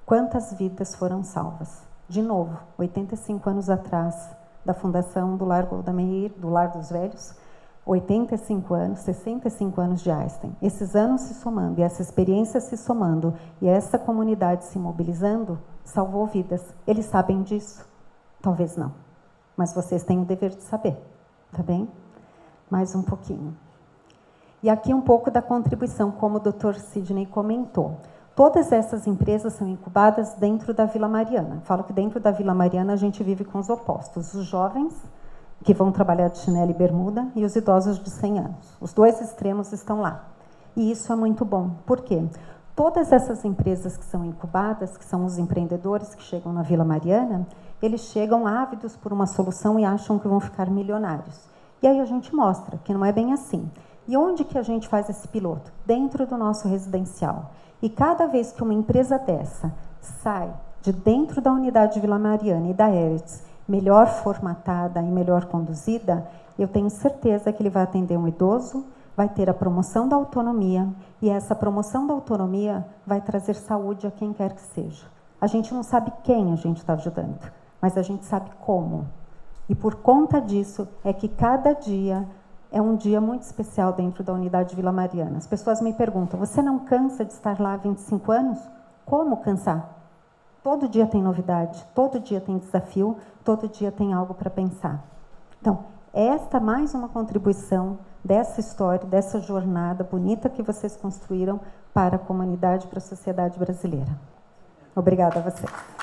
Quantas vidas foram salvas? De novo, 85 anos atrás, da fundação do Lar Golda Meir, do Lar dos Velhos, 85 anos, 65 anos de Einstein. Esses anos se somando, e essa experiência se somando, e essa comunidade se mobilizando, salvou vidas. Eles sabem disso? Talvez não. Mas vocês têm o dever de saber, tá bem? Mais um pouquinho. E aqui um pouco da contribuição, como o Dr. Sidney comentou. Todas essas empresas são incubadas dentro da Vila Mariana. Falo que dentro da Vila Mariana a gente vive com os opostos. Os jovens, que vão trabalhar de chinelo e bermuda, e os idosos de 100 anos. Os dois extremos estão lá. E isso é muito bom. Por quê? Todas essas empresas que são incubadas, que são os empreendedores que chegam na Vila Mariana, eles chegam ávidos por uma solução e acham que vão ficar milionários. E aí a gente mostra que não é bem assim. E onde que a gente faz esse piloto? Dentro do nosso residencial. E cada vez que uma empresa dessa sai de dentro da unidade Vila Mariana e da Eretz, melhor formatada e melhor conduzida, eu tenho certeza que ele vai atender um idoso, vai ter a promoção da autonomia, e essa promoção da autonomia vai trazer saúde a quem quer que seja. A gente não sabe quem a gente está ajudando, mas a gente sabe como. E por conta disso é que cada dia é um dia muito especial dentro da unidade Vila Mariana. As pessoas me perguntam, você não cansa de estar lá há 25 anos? Como cansar? Todo dia tem novidade, todo dia tem desafio, todo dia tem algo para pensar. Então, esta mais uma contribuição dessa história, dessa jornada bonita que vocês construíram para a comunidade, para a sociedade brasileira. Obrigada a vocês.